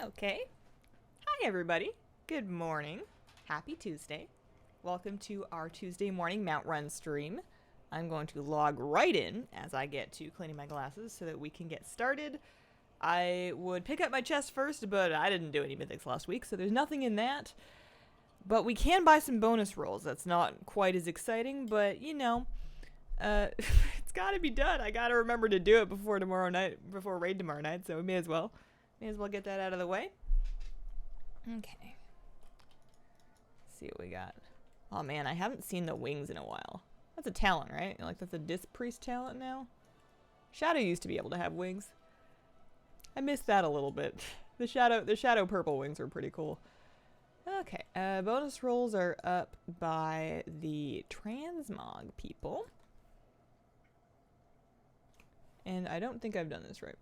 Okay. Hi, everybody. Good morning. Happy Tuesday. Welcome to our Tuesday morning Mount Run stream. I'm going to log right in as I get to cleaning my glasses so that we can get started. I would pick up my chest first, but I didn't do any mythics last week, so there's nothing in that. But we can buy some bonus rolls. That's not quite as exciting, but, you know, it's got to be done. I got to remember to do it before raid tomorrow night, so we may as well get that out of the way. Okay. Let's see what we got. Oh man, I haven't seen the wings in a while. That's a talent, right? Like, that's a Disc Priest talent now? Shadow used to be able to have wings. I missed that a little bit. The shadow purple wings were pretty cool. Okay, bonus rolls are up by the transmog people. And I don't think I've done this right.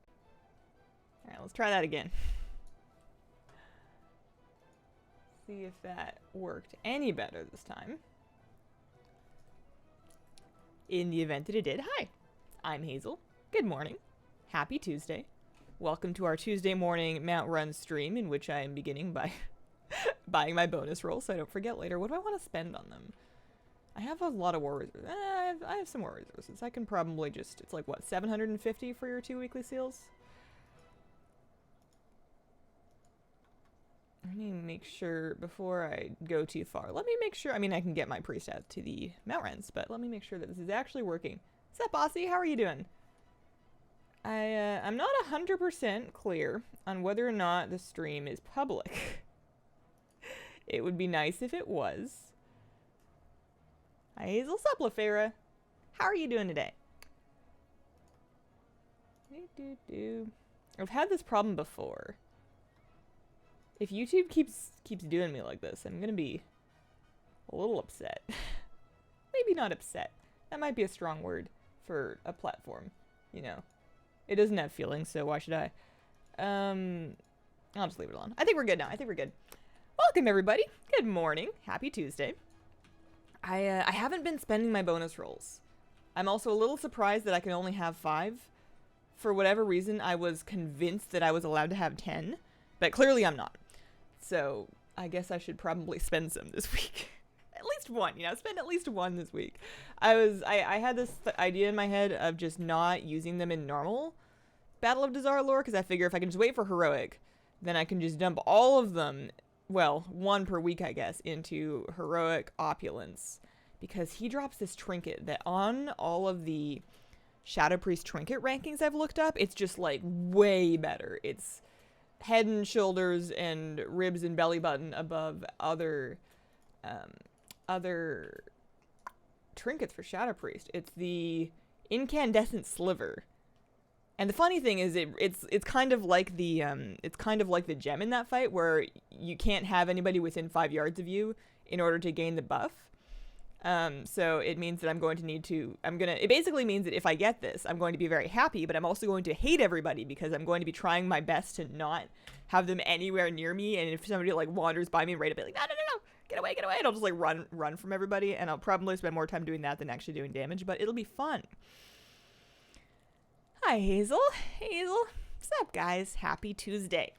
Alright, let's try that again. See if that worked any better this time. In the event that it did, hi, I'm Hazel. Good morning. Happy Tuesday. Welcome to our Tuesday morning Mount Run stream, in which I am beginning by buying my bonus rolls so I don't forget later. What do I want to spend on them? I have a lot of war resources. I have some war resources. I can probably just, it's like, what, 750 for your 2 weekly seals? Let me make sure, before I go too far, let me make sure, I mean, I can get my priest out to the Mount Runs, but let me make sure that this is actually working. What's up, Bossy? How are you doing? I'm not 100% clear on whether or not the stream is public. It would be nice if it was. Hi, Hazel. Sup, LaFera? How are you doing today? I've had this problem before. If YouTube keeps doing me like this, I'm gonna be a little upset. Maybe not upset. That might be a strong word for a platform, you know. It doesn't have feelings, so why should I? I'll just leave it alone. I think we're good now. I think we're good. Welcome, everybody. Good morning. Happy Tuesday. I haven't been spending my bonus rolls. I'm also a little surprised that I can only have 5. For whatever reason, I was convinced that I was allowed to have 10, but clearly I'm not. So I guess I should probably spend some this week. At least one, you know, spend at least one this week. I had this idea in my head of just not using them in normal Battle of Dazar lore, because I figure if I can just wait for heroic, then I can just dump all of them, well, 1 per week, I guess, into heroic opulence, because he drops this trinket that on all of the Shadow Priest trinket rankings I've looked up, it's just like way better. It's head and shoulders and ribs and belly button above other trinkets for Shadow Priest. It's the incandescent sliver. And the funny thing is it's kind of like the gem in that fight, where you can't have anybody within 5 yards of you in order to gain the buff. So it means that I'm going to need to, it basically means that if I get this, I'm going to be very happy, but I'm also going to hate everybody because I'm going to be trying my best to not have them anywhere near me. And if somebody like wanders by me, right, I'll be like, no, get away. And I'll just like run from everybody. And I'll probably spend more time doing that than actually doing damage, but it'll be fun. Hi, Hazel. What's up, guys? Happy Tuesday.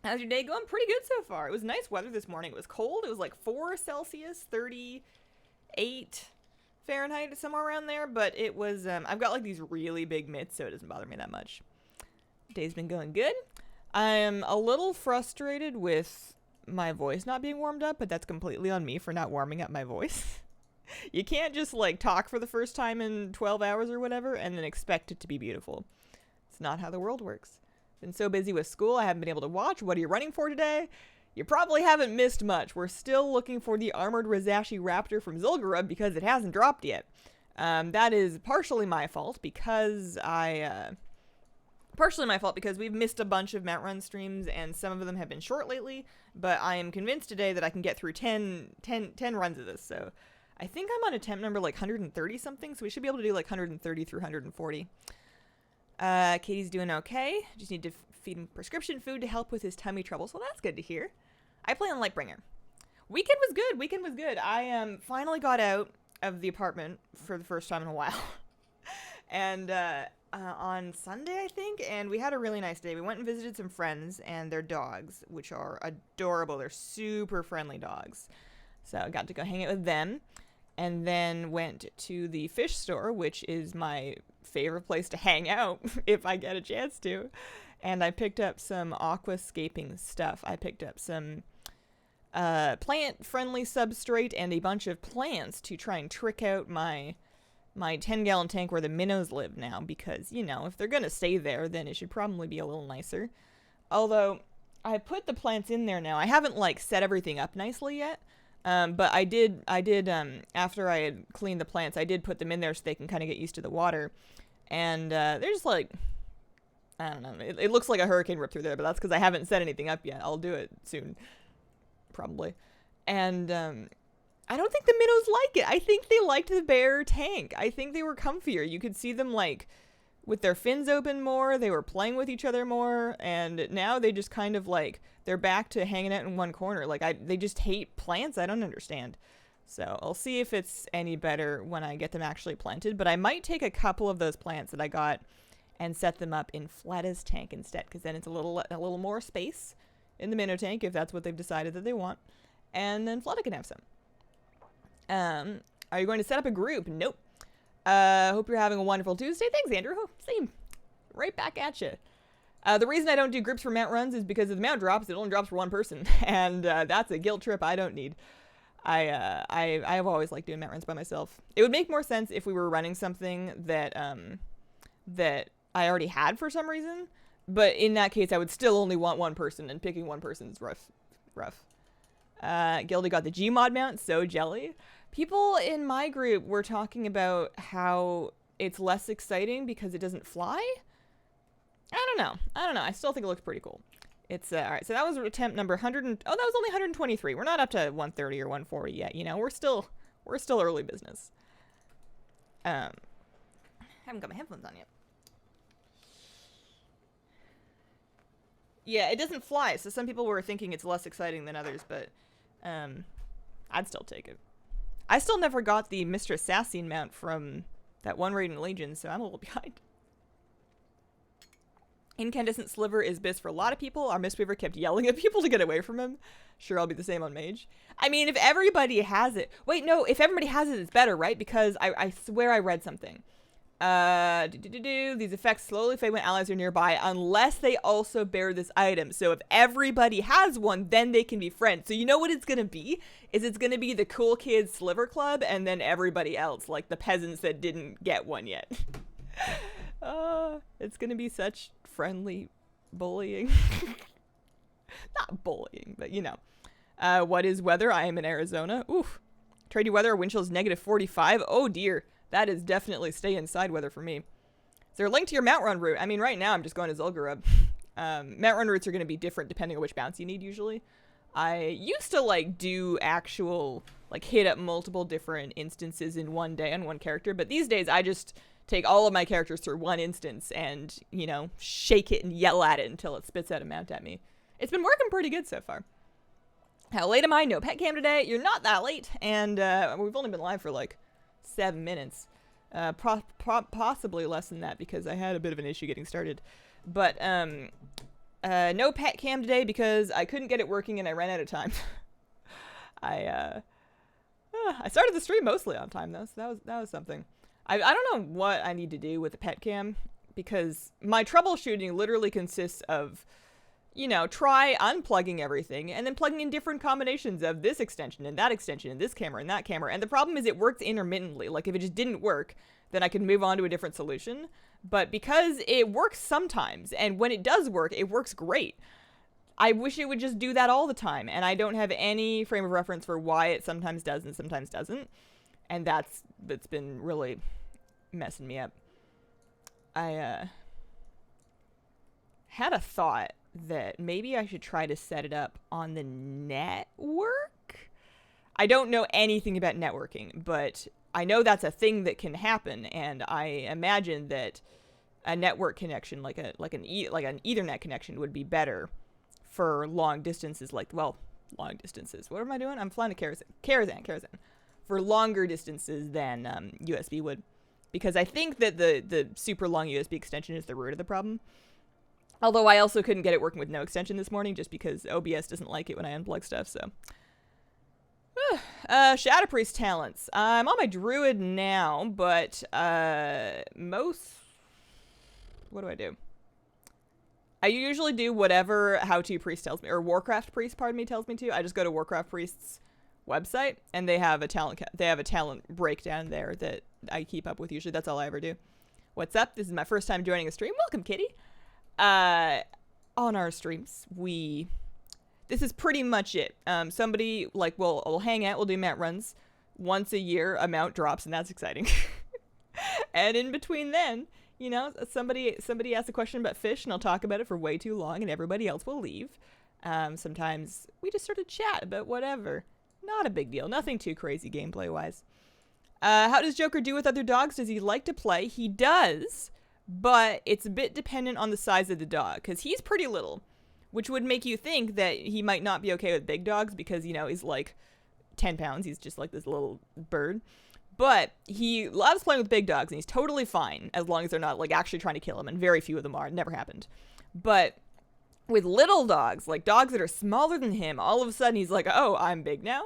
How's your day going? Pretty good so far. It was nice weather this morning. It was cold. It was like 4 Celsius, 38 Fahrenheit, somewhere around there. But it was, I've got like these really big mitts, so it doesn't bother me that much. Day's been going good. I'm a little frustrated with my voice not being warmed up, but that's completely on me for not warming up my voice. You can't just like talk for the first time in 12 hours or whatever and then expect it to be beautiful. It's not how the world works. Been so busy with school, I haven't been able to watch. What are you running for today? You probably haven't missed much. We're still looking for the armored Rizashi Raptor from Gurub because it hasn't dropped yet. That is partially my fault because we've missed a bunch of Mount Run streams and some of them have been short lately, but I am convinced today that I can get through 10 runs of this, so I think I'm on attempt number like 130 something, so we should be able to do like 130 through 140. Katie's doing okay. Just need to feed him prescription food to help with his tummy troubles. Well, that's good to hear. I play on Lightbringer. Weekend was good. I finally got out of the apartment for the first time in a while. And on Sunday, I think, and we had a really nice day. We went and visited some friends and their dogs, which are adorable. They're super friendly dogs. So I got to go hang out with them, and then went to the fish store, which is my favorite place to hang out if I get a chance to. And I picked up some aquascaping stuff. I picked up some plant-friendly substrate and a bunch of plants to try and trick out my 10-gallon tank where the minnows live now, because, you know, if they're going to stay there, then it should probably be a little nicer. Although, I put the plants in there now. I haven't, like, set everything up nicely yet, but I did, after I had cleaned the plants, I did put them in there so they can kind of get used to the water. And they're just, like, I don't know, it looks like a hurricane ripped through there, but that's because I haven't set anything up yet. I'll do it soon, probably. And, I don't think the minnows like it. I think they liked the bare tank. I think they were comfier. You could see them, like, with their fins open more. They were playing with each other more. And now they just kind of, like, they're back to hanging out in one corner. Like, they just hate plants. I don't understand. So I'll see if it's any better when I get them actually planted. But I might take a couple of those plants that I got and set them up in Fletta's tank instead. Because then it's a little more space in the minnow tank, if that's what they've decided that they want. And then Fletta can have some. Are you going to set up a group? Nope. Hope you're having a wonderful Tuesday. Thanks, Andrew. Oh, same. Right back at you. The reason I don't do groups for mount runs is because if the mount drops, it only drops for one person. And, that's a guilt trip I don't need. I've always liked doing mount runs by myself. It would make more sense if we were running something that I already had for some reason. But in that case, I would still only want one person, and picking one person is rough. Gildy got the Gmod mount, so jelly. People in my group were talking about how it's less exciting because it doesn't fly. I don't know. I still think it looks pretty cool. It's, alright, so that was attempt number 100 that was only 123. We're not up to 130 or 140 yet, you know. We're still early business. Haven't got my headphones on yet. Yeah, it doesn't fly, so some people were thinking it's less exciting than others, but I'd still take it. I still never got the Mistress Sassine mount from that one raid in Legion, so I'm a little behind. Incandescent Sliver is best for a lot of people. Our Mistweaver kept yelling at people to get away from him. Sure, I'll be the same on Mage. I mean, if everybody has it... Wait, no, if everybody has it, it's better, right? Because I swear I read something. These effects slowly fade when allies are nearby unless they also bear this item. So if everybody has one, then they can be friends. So you know what it's gonna be? It's gonna be the cool kids Sliver Club and then everybody else, like the peasants that didn't get one yet. It's gonna be such friendly bullying. Not bullying, but you know. What is weather? I am in Arizona. Oof. Trady weather, wind chill is -45. Oh dear. That is definitely stay inside weather for me. Is there a link to your mount run route? I mean, right now I'm just going to Zul'Gurub. Mount run routes are going to be different depending on which bounce you need usually. I used to like do actual, like hit up multiple different instances in one day on one character, but these days I just take all of my characters through one instance and, you know, shake it and yell at it until it spits out a mount at me. It's been working pretty good so far. How late am I? No pet cam today. You're not that late, and we've only been live for like 7 minutes. Possibly less than that because I had a bit of an issue getting started. But no pet cam today because I couldn't get it working and I ran out of time. I started the stream mostly on time though, so that was something. I don't know what I need to do with the pet cam because my troubleshooting literally consists of, you know, try unplugging everything and then plugging in different combinations of this extension and that extension and this camera and that camera. And the problem is it works intermittently. Like if it just didn't work, then I could move on to a different solution. But because it works sometimes, and when it does work, it works great. I wish it would just do that all the time. And I don't have any frame of reference for why it sometimes does and sometimes doesn't. And that's been really messing me up. I had a thought that maybe I should try to set it up on the network. I don't know anything about networking, but I know that's a thing that can happen, and I imagine that a network connection, like an Ethernet connection, would be better for long distances. Long distances. What am I doing? I'm flying to Karazhan. For longer distances than USB would. because I think that the super long USB extension is the root of the problem. Although I also couldn't get it working with no extension this morning just because OBS doesn't like it when I unplug stuff, so. Shadow Priest talents. I'm on my Druid now, but what do I do? I usually do whatever How-To Priest tells me, or Warcraft Priest, pardon me, tells me to. I just go to Warcraft Priest's website, and they have a talent breakdown there that I keep up with. Usually, that's all I ever do. What's up? This is my first time joining a stream. Welcome, Kitty. On our streams, this is pretty much it. Somebody like will hang out. We'll do mount runs once a year. A mount drops, and that's exciting. And in between then, you know, somebody asks a question about fish, and I'll talk about it for way too long, and everybody else will leave. Sometimes we just sort of chat about whatever. Not a big deal. Nothing too crazy gameplay-wise. How does Joker do with other dogs? Does he like to play? He does, but it's a bit dependent on the size of the dog, because he's pretty little, which would make you think that he might not be okay with big dogs because, you know, he's like 10 pounds. He's just like this little bird. But he loves playing with big dogs, and he's totally fine as long as they're not, like, actually trying to kill him, and very few of them are. It never happened. But with little dogs, like dogs that are smaller than him, all of a sudden he's like, oh, I'm big now.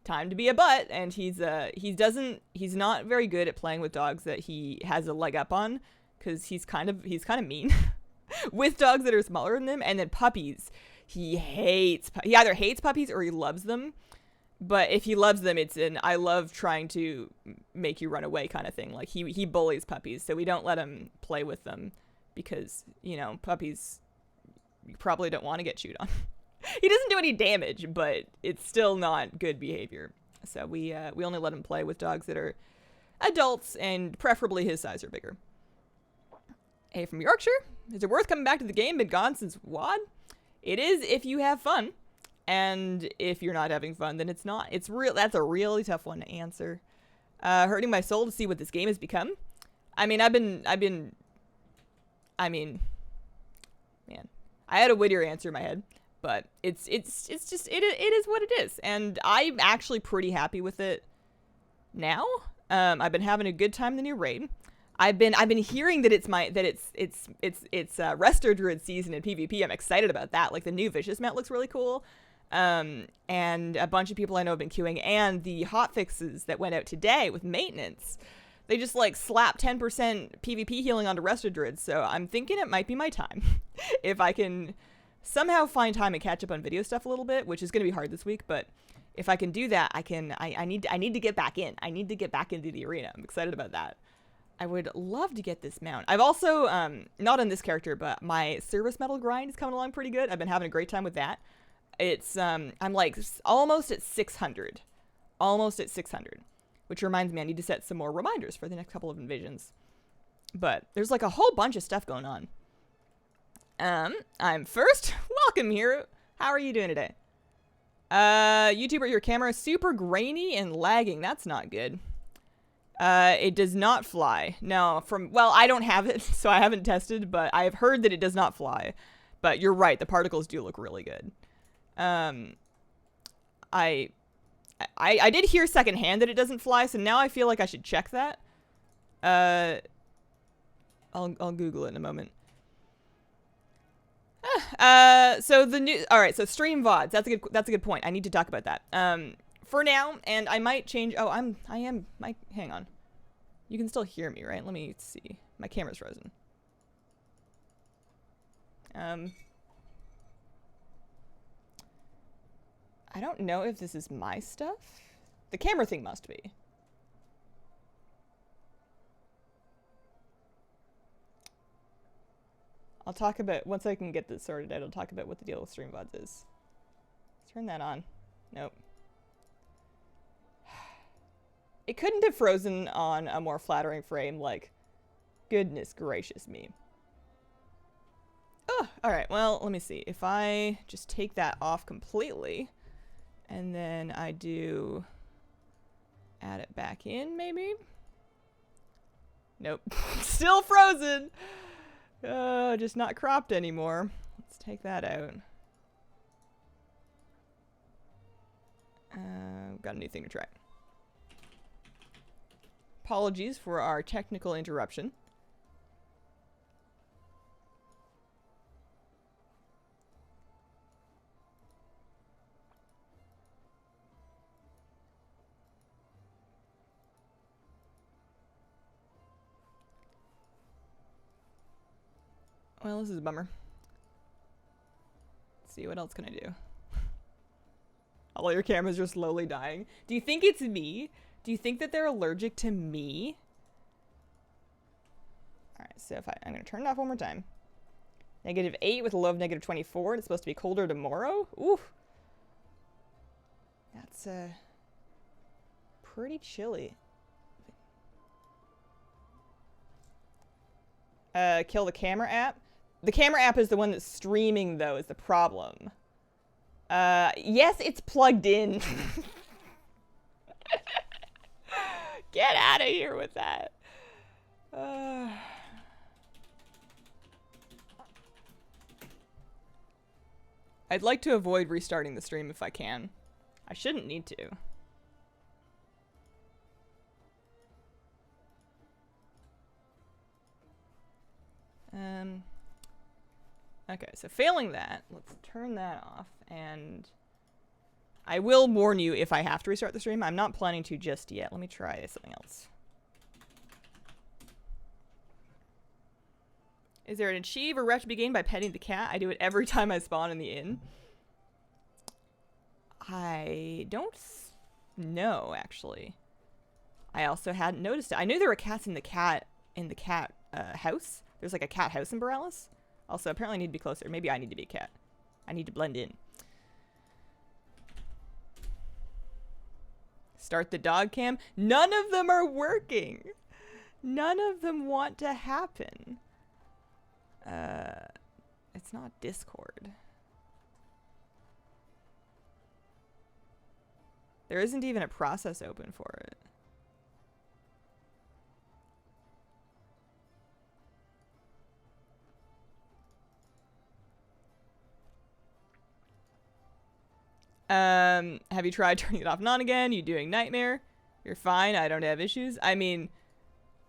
Time to be a butt. And he's not very good at playing with dogs that he has a leg up on, because he's kind of mean with dogs that are smaller than him. And then puppies. He either hates puppies or he loves them. But if he loves them, it's an I love trying to make you run away kind of thing. Like, he bullies puppies, so we don't let him play with them because, you know, puppies probably don't want to get chewed on. He doesn't do any damage, but it's still not good behavior. So we only let him play with dogs that are adults and preferably his size or bigger. Hey, from Yorkshire. Is it worth coming back to the game? Been gone since VoD? It is if you have fun. And if you're not having fun, then it's not. That's a really tough one to answer. Hurting my soul to see what this game has become. I mean, man, I had a wittier answer in my head, but it is what it is. And I'm actually pretty happy with it now. I've been having a good time in the new raid. I've been hearing that it's Resto Druid season in PvP. I'm excited about that. Like, the new Vicious mount looks really cool. And a bunch of people I know have been queuing, and the hotfixes that went out today with maintenance, they just like slap 10% PvP healing onto Resto Druids. So I'm thinking it might be my time if I can somehow find time and catch up on video stuff a little bit, which is going to be hard this week. But if I can do that, I need to get back in. I need to get back into the arena. I'm excited about that. I would love to get this mount. I've also, not on this character, but my service medal grind is coming along pretty good. I've been having a great time with that. It's, I'm like almost at 600, which reminds me I need to set some more reminders for the next couple of invasions. But there's like a whole bunch of stuff going on. I'm first. Welcome, Hero. How are you doing today? YouTuber, your camera is super grainy and lagging. That's not good. It does not fly. No, I don't have it, so I haven't tested, but I've heard that it does not fly. But you're right, the particles do look really good. I did hear secondhand that it doesn't fly, so now I feel like I should check that. I'll Google it in a moment. So so stream VODs, that's a good point. I need to talk about that. For now, and I might change, hang on. You can still hear me, right? Let me see. My camera's frozen. I don't know if this is my stuff. The camera thing must be. I'll talk about, once I can get this sorted out, I'll talk about what the deal with stream VODs is. Turn that on. Nope. It couldn't have frozen on a more flattering frame, like, goodness gracious me. Oh, alright, well, let me see. If I just take that off completely, and then I do add it back in, maybe? Nope. Still frozen! Just not cropped anymore. Let's take that out. Got a new thing to try. apologies for our technical interruption. Well, this is a bummer. Let's see, what else can I do? All your cameras are slowly dying. Do you think it's me? Do you think that they're allergic to me? Alright, so if I'm going to turn it off one more time. -8 with a low of -24. It's supposed to be colder tomorrow? Ooh. That's, pretty chilly. Kill the camera app? The camera app is the one that's streaming, though, is the problem. Yes, it's plugged in. Get out of here with that. I'd like to avoid restarting the stream if I can. I shouldn't need to. Okay, so failing that, let's turn that off, and I will warn you if I have to restart the stream. I'm not planning to just yet. Let me try something else. Is there an achieve or rep to be gained by petting the cat? I do it every time I spawn in the inn. I don't know, actually. I also hadn't noticed it. I knew there were cats in the cat house. There's like a cat house in Borellis. Also, apparently I need to be closer. Maybe I need to be a cat. I need to blend in. Start the dog cam. None of them are working. None of them want to happen. It's not Discord. There isn't even a process open for it. Have you tried turning it off and on again? You doing nightmare? You're fine. I don't have issues. I mean,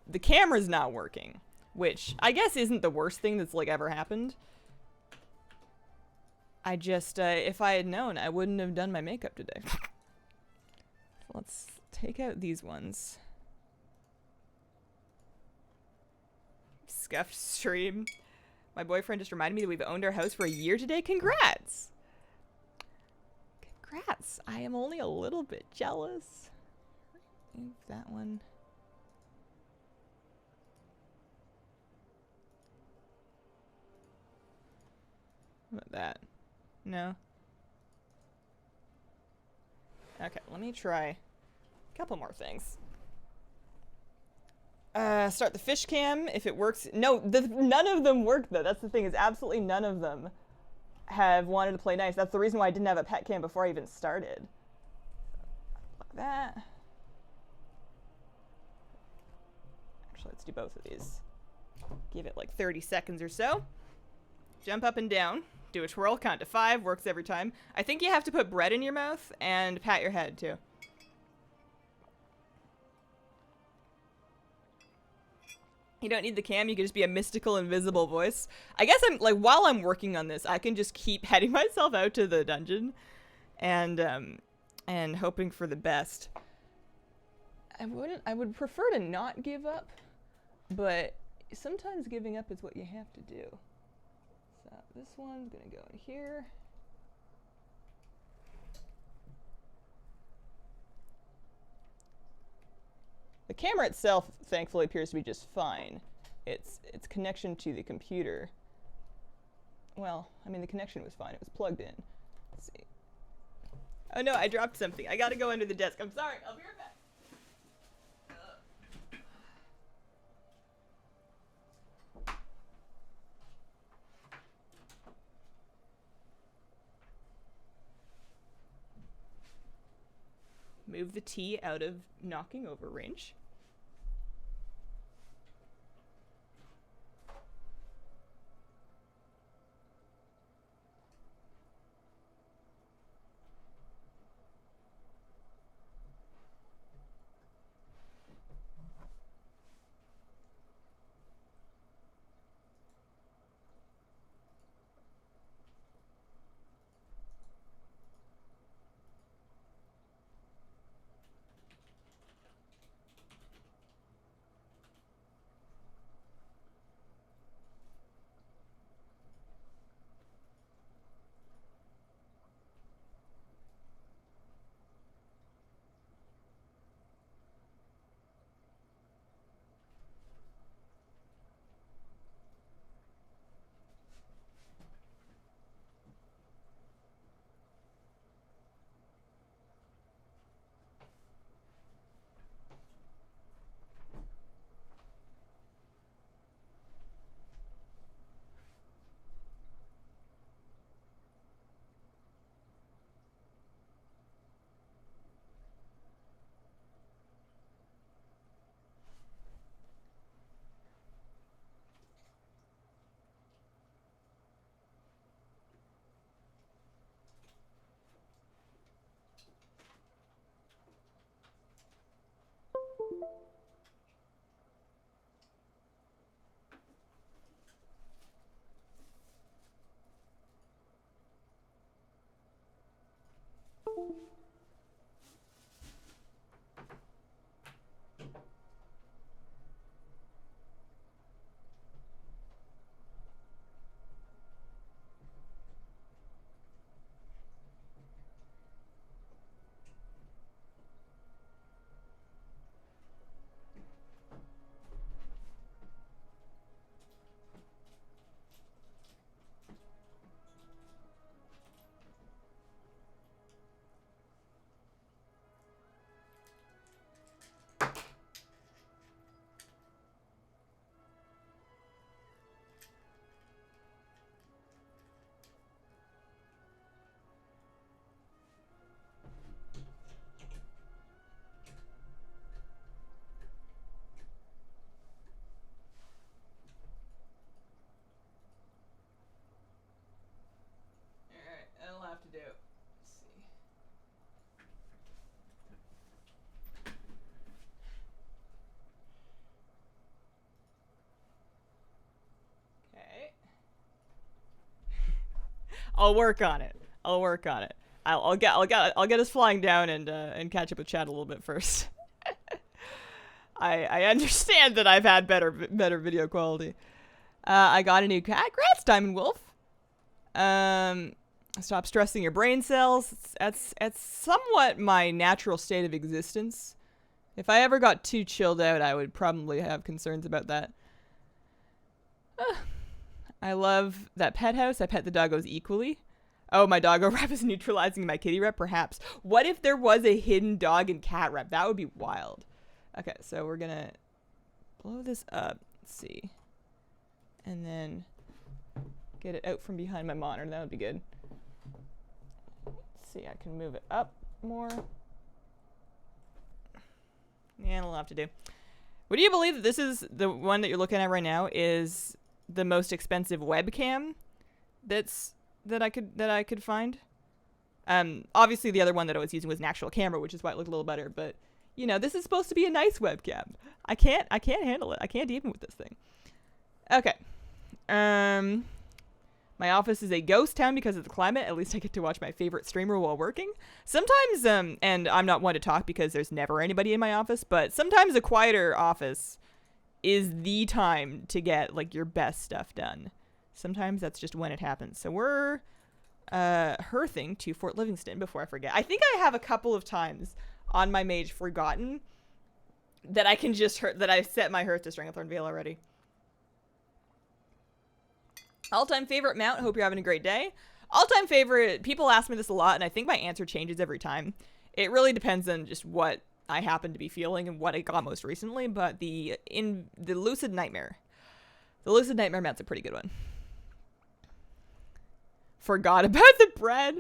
the camera's not working, which I guess isn't the worst thing that's like ever happened. I just, if I had known, I wouldn't have done my makeup today. Let's take out these ones. Scuffed stream. My boyfriend just reminded me that we've owned our house for a year today. Congrats! Congrats! I am only a little bit jealous. Move that one. What about that? No. Okay, let me try a couple more things. Start the fish cam if it works. No, none of them work though. That's the thing, is absolutely none of them have wanted to play nice. That's the reason why I didn't have a pet cam before I even started. Like that. Actually, let's do both of these. Give it like 30 seconds or so. Jump up and down. Do a twirl, count to 5, works every time. I think you have to put bread in your mouth and pat your head too. You don't need the cam, you can just be a mystical, invisible voice. I guess I'm, like, while I'm working on this, I can just keep heading myself out to the dungeon and hoping for the best. I would prefer to not give up, but sometimes giving up is what you have to do. So this one's gonna go in here. The camera itself, thankfully, appears to be just fine. Its connection to the computer. Well, I mean, the connection was fine. It was plugged in. Let's see. Oh no, I dropped something. I gotta go under the desk. I'm sorry. I'll be right back. Move the T out of knocking over range. I'll work on it. I'll work on it. I'll get us flying down and catch up with Chad a little bit first. I understand that I've had better video quality. I got a new cat. Congrats, Diamond Wolf. Stop stressing your brain cells. That's somewhat my natural state of existence. If I ever got too chilled out, I would probably have concerns about that. I love that pet house. I pet the doggos equally. Oh, my doggo rep is neutralizing my kitty rep, perhaps. What if there was a hidden dog and cat rep? That would be wild. Okay, so we're gonna blow this up. Let's see. And then get it out from behind my monitor. That would be good. Let's see, I can move it up more. Yeah, it'll have to do. Would you believe that this is the one that you're looking at right now is the most expensive webcam that I could find? Obviously the other one that I was using was an actual camera, which is why it looked a little better, but you know, this is supposed to be a nice webcam. I can't handle it. I can't even with this thing. Okay. My office is a ghost town because of the climate. At least I get to watch my favorite streamer while working. Sometimes, and I'm not one to talk because there's never anybody in my office, but sometimes a quieter office is the time to get like your best stuff done. Sometimes that's just when it happens. So we're hearthing to Fort Livingston before I forget. I think I have a couple of times on my mage forgotten that I can just that I set my hearth to Stranglethorn Vale already. All-time favorite mount. Hope you're having a great day. All-time favorite. People ask me this a lot, and I think my answer changes every time. It really depends on just what I happen to be feeling and what I got most recently. But the Lucid Nightmare. The Lucid Nightmare mount's a pretty good one. Forgot about the bread.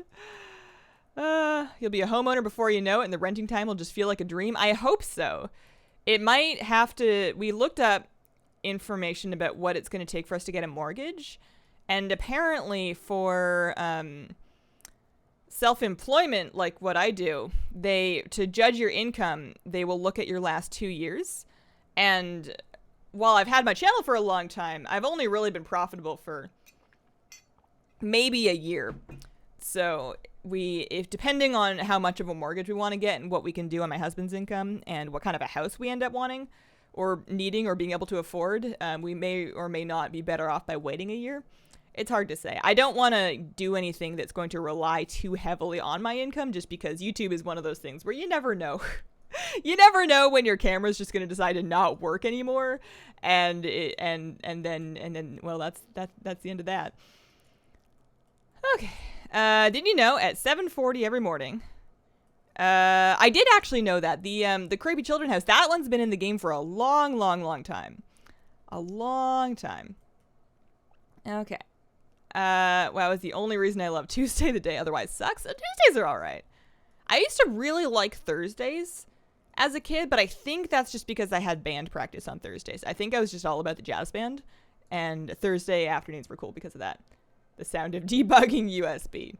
You'll be a homeowner before you know it, and the renting time will just feel like a dream. I hope so. It might have to. We looked up information about what it's going to take for us to get a mortgage. And apparently for self-employment, like what I do, to judge your income, they will look at your last 2 years. And while I've had my channel for a long time, I've only really been profitable for maybe a year. So if depending on how much of a mortgage we want to get and what we can do on my husband's income and what kind of a house we end up wanting or needing or being able to afford, we may or may not be better off by waiting a year. It's hard to say. I don't want to do anything that's going to rely too heavily on my income just because YouTube is one of those things where you never know. You never know when your camera's just going to decide to not work anymore, and then well, that's the end of that. Okay. Did you know at 7:40 every morning? I did actually know that the Creepy Children house, that one's been in the game for a long time. A long time. Okay. Wow, is the only reason I love Tuesday. The day otherwise sucks. Tuesdays are all right. I used to really like Thursdays as a kid, but I think that's just because I had band practice on Thursdays. I think I was just all about the jazz band, and Thursday afternoons were cool because of that. The sound of debugging USB.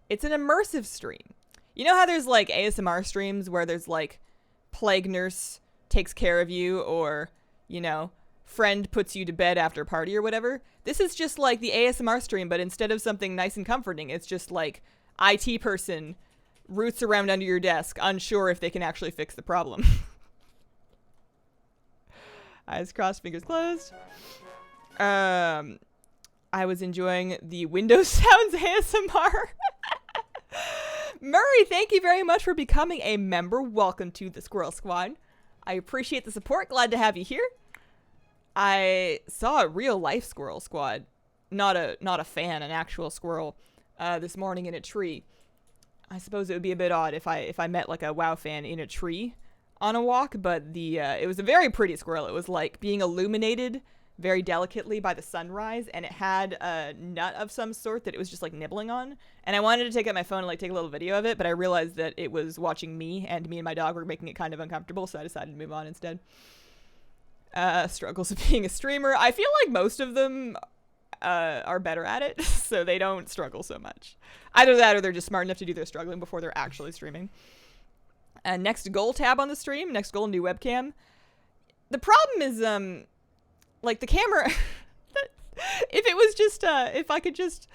It's an immersive stream. You know how there's like ASMR streams where there's like plague nurse takes care of you, or, you know, friend puts you to bed after a party or whatever? This is just like the ASMR stream, but instead of something nice and comforting, it's just like IT person roots around under your desk, unsure if they can actually fix the problem. Eyes crossed, fingers closed. I was enjoying the Windows Sounds ASMR. Murray, thank you very much for becoming a member. Welcome to the Squirrel Squad. I appreciate the support. Glad to have you here. I saw a real life Squirrel Squad, not a fan, an actual squirrel, this morning in a tree. I suppose it would be a bit odd if I met like a WoW fan in a tree on a walk, but it was a very pretty squirrel. It was like being illuminated very delicately by the sunrise, and it had a nut of some sort that it was just like nibbling on. And I wanted to take out my phone and like take a little video of it, but I realized that it was watching me, and me and my dog were making it kind of uncomfortable, so I decided to move on instead. Struggles of being a streamer. I feel like most of them are better at it, so they don't struggle so much. Either that or they're just smart enough to do their struggling before they're actually streaming. Next goal tab on the stream. Next goal, new webcam. The problem is, like the camera, if it was just, if I could just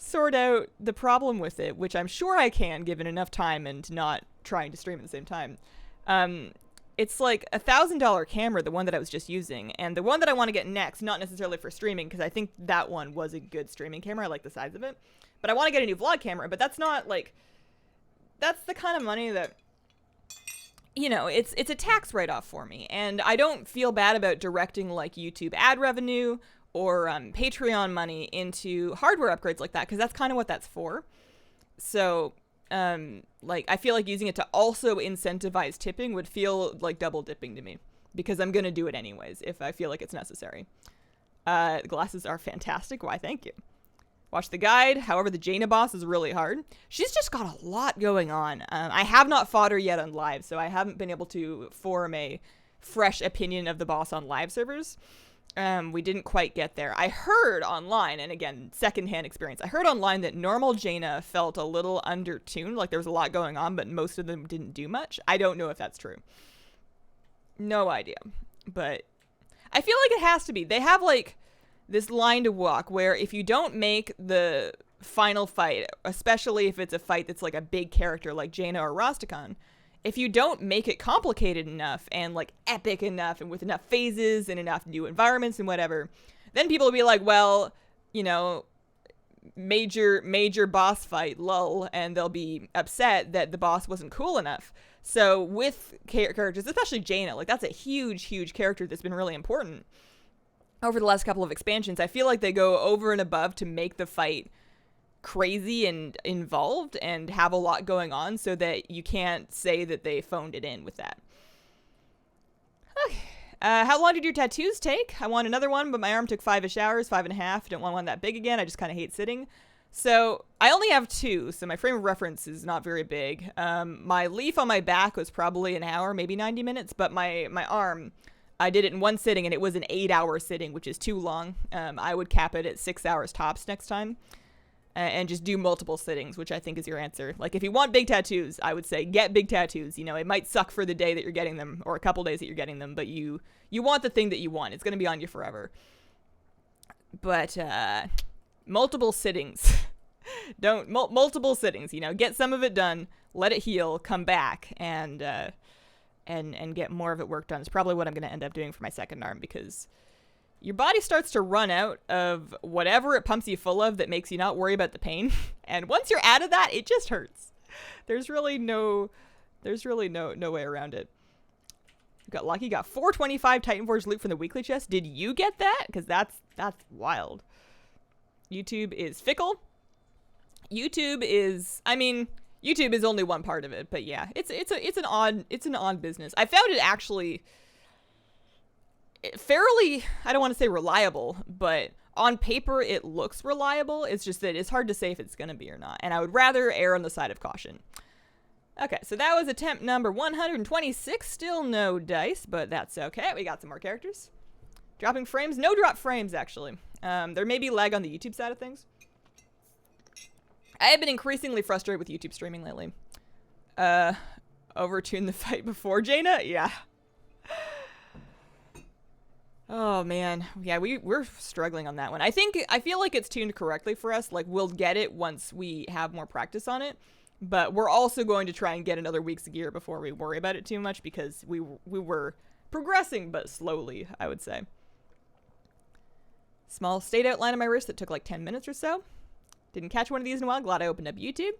sort out the problem with it, which I'm sure I can given enough time and not trying to stream at the same time. It's like $1,000 camera, the one that I was just using, and the one that I want to get next, not necessarily for streaming, because I think that one was a good streaming camera. I like the size of it. But I want to get a new vlog camera, but that's not like, that's the kind of money that, you know, it's a tax write-off for me. And I don't feel bad about directing like YouTube ad revenue or Patreon money into hardware upgrades like that, because that's kind of what that's for. So, like, I feel like using it to also incentivize tipping would feel like double dipping to me, because I'm going to do it anyways if I feel like it's necessary. The glasses are fantastic. Why, thank you. Watch the guide. However, the Jaina boss is really hard. She's just got a lot going on. I have not fought her yet on live, so I haven't been able to form a fresh opinion of the boss on live servers. We didn't quite get there. I heard online, and again, secondhand experience, I heard online that normal Jaina felt a little undertuned, like there was a lot going on, but most of them didn't do much. I don't know if that's true. No idea. But I feel like it has to be. They have, like, this line to walk where if you don't make the final fight, especially if it's a fight that's like a big character like Jaina or Rastakhan, if you don't make it complicated enough and like epic enough and with enough phases and enough new environments and whatever, then people will be like, well, you know, major boss fight, lull, and they'll be upset that the boss wasn't cool enough. So with characters, especially Jaina, like that's a huge character that's been really important over the last couple of expansions. I feel like they go over and above to make the fight crazy and involved and have a lot going on so that you can't say that they phoned it in with that. Okay. How long did your tattoos take? I want another one, but my arm took 5-ish hours, 5.5. Don't want one that big again. I just kind of hate sitting. So I only have 2, so my frame of reference is not very big. My leaf on my back was probably an hour, maybe 90 minutes, but my arm, I did it in one sitting, and it was an 8-hour sitting, which is too long. I would cap it at 6 hours tops next time, and just do multiple sittings, which I think is your answer. Like, if you want big tattoos, I would say get big tattoos. You know, it might suck for the day that you're getting them, or a couple days that you're getting them, but you want the thing that you want. It's going to be on you forever. But multiple sittings. Multiple sittings, you know, get some of it done, let it heal, come back, and get more of it work done. It's probably what I'm going to end up doing for my second arm, because your body starts to run out of whatever it pumps you full of that makes you not worry about the pain. And once you're out of that, it just hurts. There's really no way around it. Got lucky, got 425 Titan Forge loot from the weekly chest. Did you get that? Because that's wild. YouTube is fickle. YouTube is only one part of it, but yeah, it's an odd business. I found it actually fairly, I don't want to say reliable, but on paper it looks reliable. It's just that it's hard to say if it's going to be or not, and I would rather err on the side of caution. Okay, so that was attempt number 126. Still no dice, but that's okay. We got some more characters. Dropping frames? No drop frames, actually. There may be lag on the YouTube side of things. I have been increasingly frustrated with YouTube streaming lately. Overtune the fight before Jaina? Yeah. Oh, man. Yeah, we're struggling on that one. I feel like it's tuned correctly for us. Like, we'll get it once we have more practice on it. But we're also going to try and get another week's gear before we worry about it too much, because we were progressing, but slowly, I would say. Small state outline on my wrist that took like 10 minutes or so. Didn't catch one of these in a while. Glad I opened up YouTube.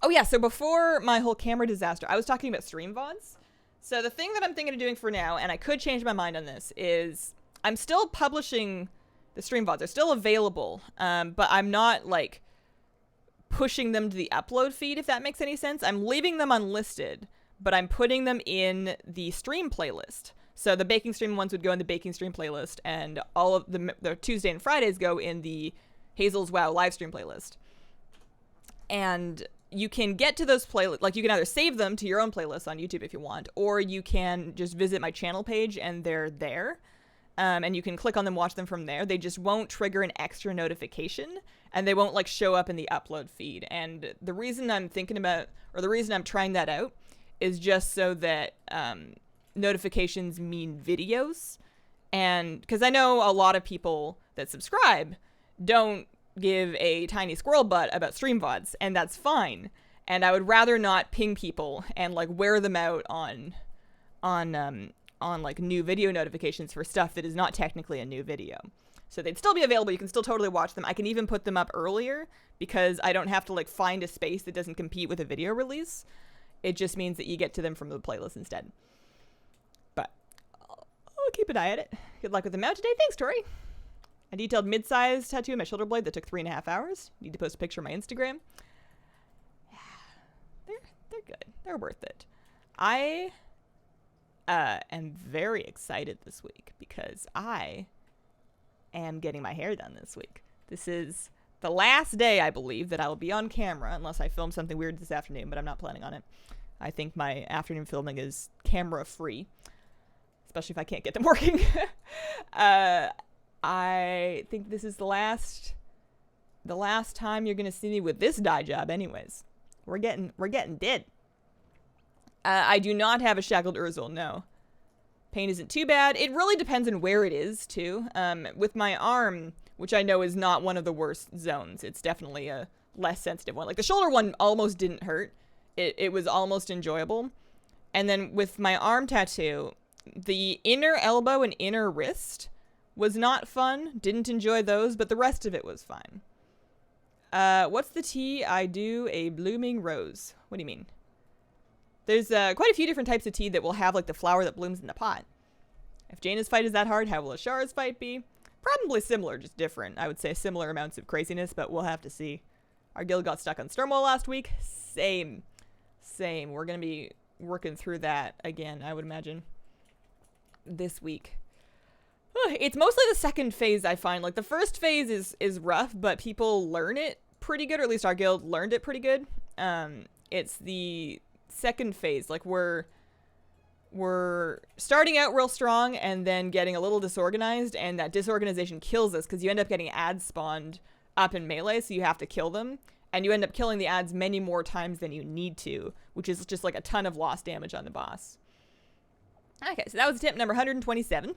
Oh yeah, so before my whole camera disaster, I was talking about stream VODs. So the thing that I'm thinking of doing for now, and I could change my mind on this, is I'm still publishing the stream VODs. They're still available, but I'm not like pushing them to the upload feed, if that makes any sense. I'm leaving them unlisted, but I'm putting them in the stream playlist. So the baking stream ones would go in the baking stream playlist, and all of the Tuesday and Fridays go in the Hazel's WoW live stream playlist. And you can get to those playlists, like you can either save them to your own playlist on YouTube if you want, or you can just visit my channel page and they're there. And you can click on them, watch them from there. They just won't trigger an extra notification, and they won't like show up in the upload feed. And the reason I'm thinking about, or the reason I'm trying that out, is just so that notifications mean videos. And because I know a lot of people that subscribe don't give a tiny squirrel butt about stream VODs, and that's fine. And I would rather not ping people and like wear them out on like new video notifications for stuff that is not technically a new video. So they'd still be available. You can still totally watch them. I can even put them up earlier because I don't have to like find a space that doesn't compete with a video release. It just means that you get to them from the playlist instead. But I'll keep an eye at it. Good luck with the mount today. Thanks, Tori. A detailed mid-sized tattoo on my shoulder blade that took 3.5 hours. Need to post a picture on my Instagram. Yeah, they're good. They're worth it. I am very excited this week because I am getting my hair done this week. This is the last day, I believe, that I will be on camera unless I film something weird this afternoon, but I'm not planning on it. I think my afternoon filming is camera free, especially if I can't get them working. I think this is the last time you're gonna see me with this dye job anyways. We're getting dead. I do not have a shackled Urzul, no. Pain isn't too bad. It really depends on where it is, too. With my arm, which I know is not one of the worst zones, it's definitely a less sensitive one. Like, the shoulder one almost didn't hurt. It was almost enjoyable. And then with my arm tattoo, the inner elbow and inner wrist was not fun. Didn't enjoy those, but the rest of it was fine. What's the tea? I do a blooming rose. What do you mean? There's quite a few different types of tea that will have like the flower that blooms in the pot. If Jaina's fight is that hard, how will Ashar's fight be? Probably similar, just different. I would say similar amounts of craziness, but we'll have to see. Our guild got stuck on Stormwall last week. Same. We're going to be working through that again, I would imagine, this week. It's mostly the second phase I find. Like, the first phase is rough, but people learn it pretty good, or at least our guild learned it pretty good. It's the second phase, like we're starting out real strong and then getting a little disorganized, and that disorganization kills us because you end up getting ads spawned up in melee, so you have to kill them, and you end up killing the ads many more times than you need to, which is just like a ton of lost damage on the boss. Okay, so that was tip number 127.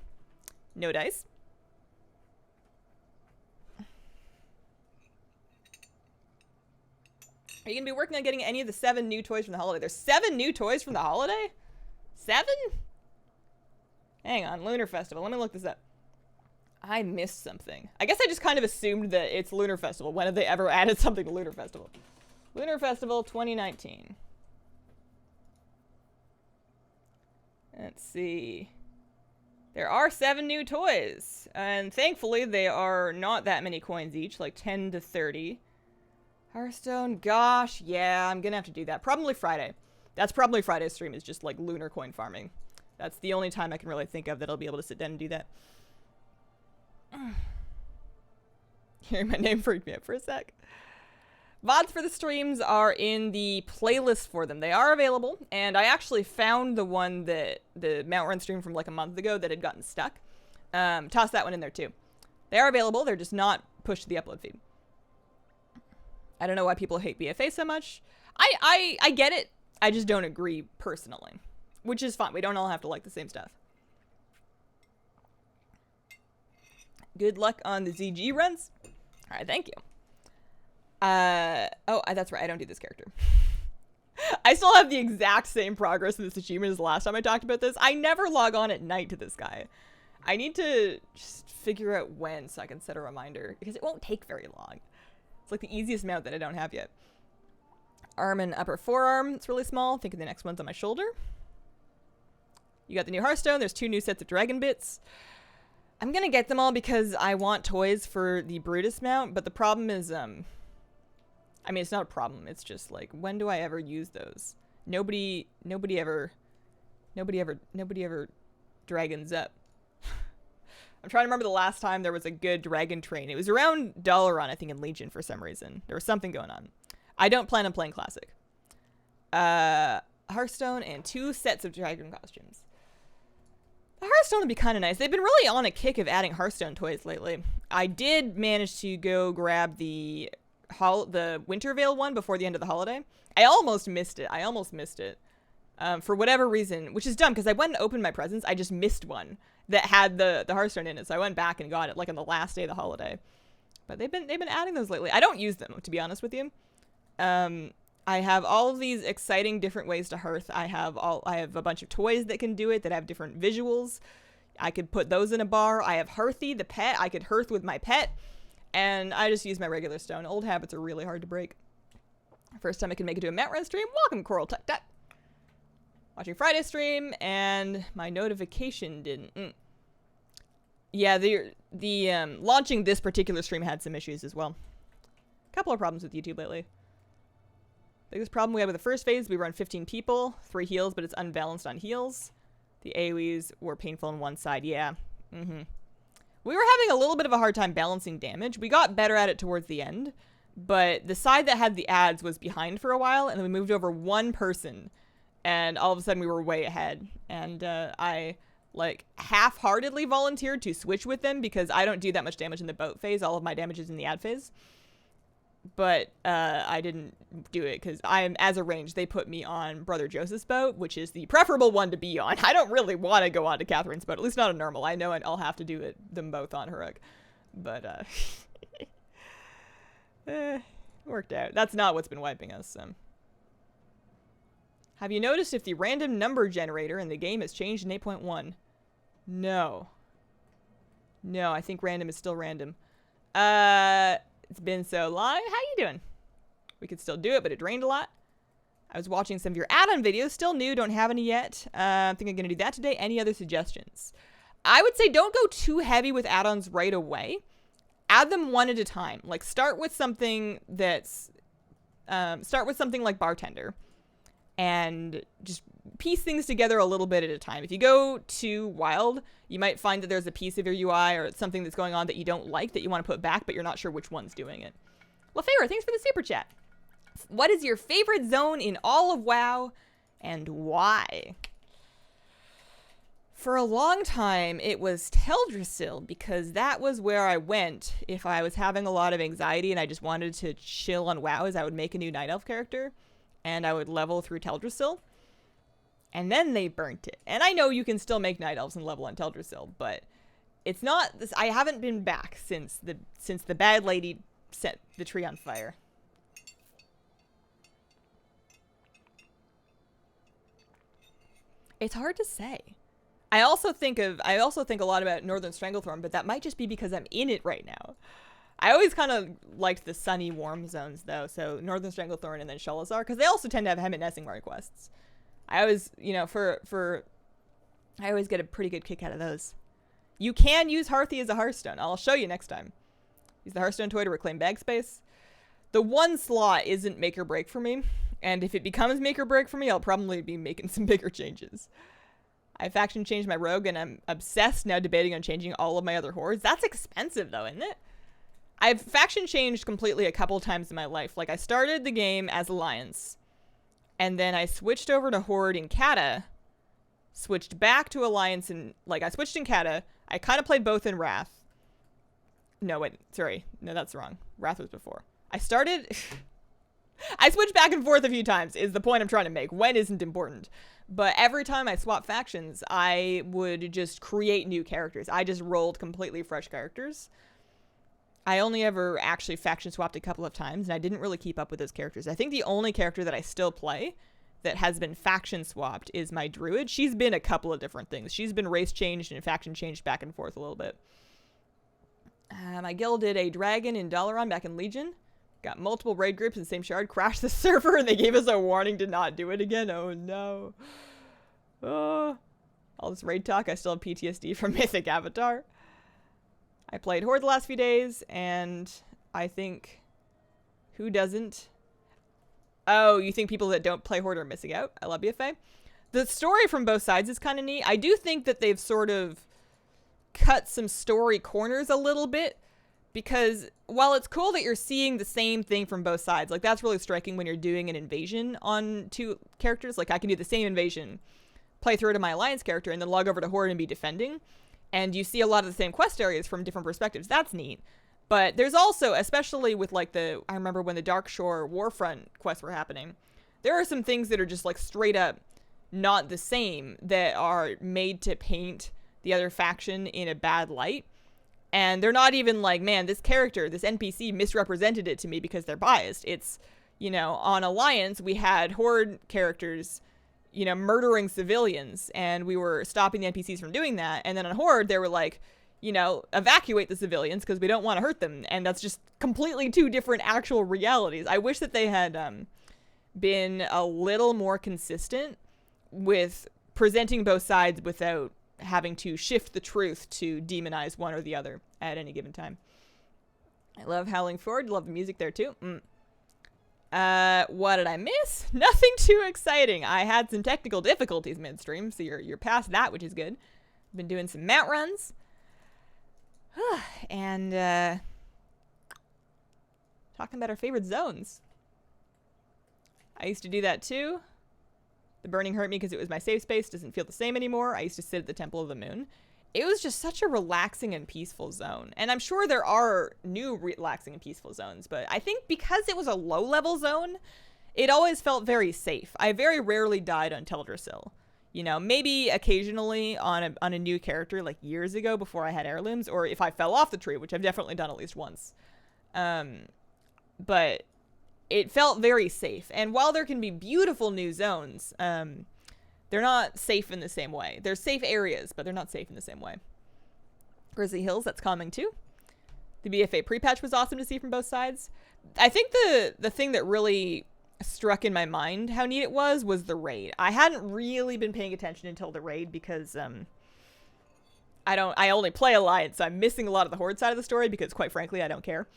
No dice. Are you going to be working on getting any of the 7 new toys from the holiday? There's 7 new toys from the holiday? 7? Hang on, Lunar Festival. Let me look this up. I missed something. I guess I just kind of assumed that it's Lunar Festival. When have they ever added something to Lunar Festival? Lunar Festival 2019. Let's see. There are 7 new toys. And thankfully, they are not that many coins each, like 10 to 30. Hearthstone, gosh, yeah, I'm gonna have to do that. Probably Friday. That's probably Friday's stream, is just like lunar coin farming. That's the only time I can really think of that I'll be able to sit down and do that. Hearing my name freaked me out for a sec. VODs for the streams are in the playlist for them. They are available, and I actually found the one that the Mount Run stream from like a month ago that had gotten stuck. Toss that one in there too. They are available, they're just not pushed to the upload feed. I don't know why people hate BFA so much. I get it. I just don't agree personally, which is fine. We don't all have to like the same stuff. Good luck on the ZG runs. All right, thank you. Oh, that's right. I don't do this character. I still have the exact same progress in this achievement as the last time I talked about this. I never log on at night to this guy. I need to just figure out when so I can set a reminder, because it won't take very long. It's like the easiest mount that I don't have yet. Arm and upper forearm. It's really small. Thinking the next one's on my shoulder. You got the new Hearthstone. There's 2 new sets of dragon bits. I'm gonna get them all because I want toys for the Brutus mount, but the problem is, I mean, it's not a problem. It's just like, when do I ever use those? Nobody ever dragons up. I'm trying to remember the last time there was a good dragon train. It was around Dalaran, I think, in Legion for some reason. There was something going on. I don't plan on playing Classic. Hearthstone and 2 sets of dragon costumes. The Hearthstone would be kind of nice. They've been really on a kick of adding Hearthstone toys lately. I did manage to go grab the Wintervale one before the end of the holiday. I almost missed it. For whatever reason, which is dumb because I went and opened my presents. I just missed one that had the Hearthstone in it. So I went back and got it like on the last day of the holiday. But they've been adding those lately. I don't use them, to be honest with you. I have all of these exciting different ways to hearth. I have a bunch of toys that can do it that have different visuals. I could put those in a bar. I have Hearthy, the pet. I could hearth with my pet. And I just use my regular stone. Old habits are really hard to break. First time I can make it to a Metrun stream. Welcome, Coral Tuck Tuck. Watching Friday stream, and my notification didn't. Yeah, the launching this particular stream had some issues as well. Couple of problems with YouTube lately. Biggest problem we had with the first phase, we run 15 people, 3 heals, but it's unbalanced on heals. The AoEs were painful on one side, yeah. We were having a little bit of a hard time balancing damage. We got better at it towards the end, but the side that had the ads was behind for a while, and then we moved over one person, and all of a sudden we were way ahead. And I, like, half-heartedly volunteered to switch with them because I don't do that much damage in the boat phase. All of my damage is in the ad phase. But I didn't do it because as a range, they put me on Brother Joseph's boat, which is the preferable one to be on. I don't really want to go on to Catherine's boat, at least not a normal. I know I'll have to do them both on Heroic. But worked out. That's not what's been wiping us. So. Have you noticed if the random number generator in the game has changed in 8.1? No. No, I think random is still random. It's been so long. How you doing? We could still do it, but it drained a lot. I was watching some of your add-on videos. Still new. Don't have any yet. I think I'm going to do that today. Any other suggestions? I would say don't go too heavy with add-ons right away. Add them one at a time. Like, start with something that's... start with something like Bartender. And just piece things together a little bit at a time. If you go too wild, you might find that there's a piece of your UI or something that's going on that you don't like that you want to put back, but you're not sure which one's doing it. LaFera, thanks for the super chat. What is your favorite zone in all of WoW and why? For a long time, it was Teldrassil because that was where I went if I was having a lot of anxiety and I just wanted to chill on WoW. As I would make a new Night Elf character and I would level through Teldrassil. And then they burnt it. And I know you can still make Night Elves and level on Teldrassil, but it's not this. I haven't been back since the bad lady set the tree on fire. It's hard to say. I also think a lot about Northern Stranglethorn, but that might just be because I'm in it right now. I always kind of liked the sunny, warm zones though. So Northern Stranglethorn and then Sholazar, because they also tend to have Hemet Nessingmar quests. I always, I always get a pretty good kick out of those. You can use Hearthy as a Hearthstone. I'll show you next time. Use the Hearthstone toy to reclaim bag space. The one slot isn't make or break for me. And if it becomes make or break for me, I'll probably be making some bigger changes. I faction changed my rogue and I'm obsessed now debating on changing all of my other hordes. That's expensive though, isn't it? I've faction changed completely a couple times in my life. Like I started the game as Alliance. And then I switched over to Horde in Kata, switched back to Alliance, and, I switched in Kata. I kind of played both in Wrath. No, wait, sorry. No, that's wrong. Wrath was before. I switched back and forth a few times, is the point I'm trying to make. When isn't important. But every time I swap factions, I would just create new characters. I just rolled completely fresh characters. I only ever actually faction swapped a couple of times, and I didn't really keep up with those characters. I think the only character that I still play that has been faction swapped is my Druid. She's been a couple of different things. She's been race changed and faction changed back and forth a little bit. My guild did a dragon in Dalaran back in Legion. Got multiple raid groups in the same shard. Crashed the server, and they gave us a warning to not do it again. Oh, no. All this raid talk. I still have PTSD from Mythic Avatar. I played Horde the last few days, and I think... Who doesn't? Oh, you think people that don't play Horde are missing out? I love BFA. The story from both sides is kind of neat. I do think that they've sort of cut some story corners a little bit, because while it's cool that you're seeing the same thing from both sides, like that's really striking when you're doing an invasion on two characters. Like I can do the same invasion, play through it to my Alliance character, and then log over to Horde and be defending. And you see a lot of the same quest areas from different perspectives. That's neat. But there's also, especially with like I remember when the Darkshore Warfront quests were happening, there are some things that are just like straight up not the same that are made to paint the other faction in a bad light. And they're not even like, man, this character, this NPC misrepresented it to me because they're biased. It's, you know, on Alliance, we had Horde characters, you know, murdering civilians, and we were stopping the NPCs from doing that. And then on Horde, they were like, you know, evacuate the civilians because we don't want to hurt them. And that's just completely two different actual realities. I wish that they had been a little more consistent with presenting both sides without having to shift the truth to demonize one or the other at any given time. I love Howling Forward. Love the music there too. What did I miss? Nothing too exciting. I had some technical difficulties midstream, so you're past that, which is good. Been doing some mount runs. And talking about our favorite zones. I used to do that too. The burning hurt me because it was my safe space. Doesn't feel the same anymore. I used to sit at the Temple of the Moon. It was just such a relaxing and peaceful zone. And I'm sure there are new relaxing and peaceful zones, but I think because it was a low-level zone, it always felt very safe. I very rarely died on Teldrassil. You know, maybe occasionally on a new character, like years ago before I had heirlooms, or if I fell off the tree, which I've definitely done at least once. But it felt very safe. And while there can be beautiful new zones, they're not safe in the same way. They're safe areas, but they're not safe in the same way. Grizzly Hills, that's coming too. The BFA pre-patch was awesome to see from both sides. I think the thing that really struck in my mind how neat it was the raid. I hadn't really been paying attention until the raid because I only play Alliance, so I'm missing a lot of the Horde side of the story because quite frankly I don't care.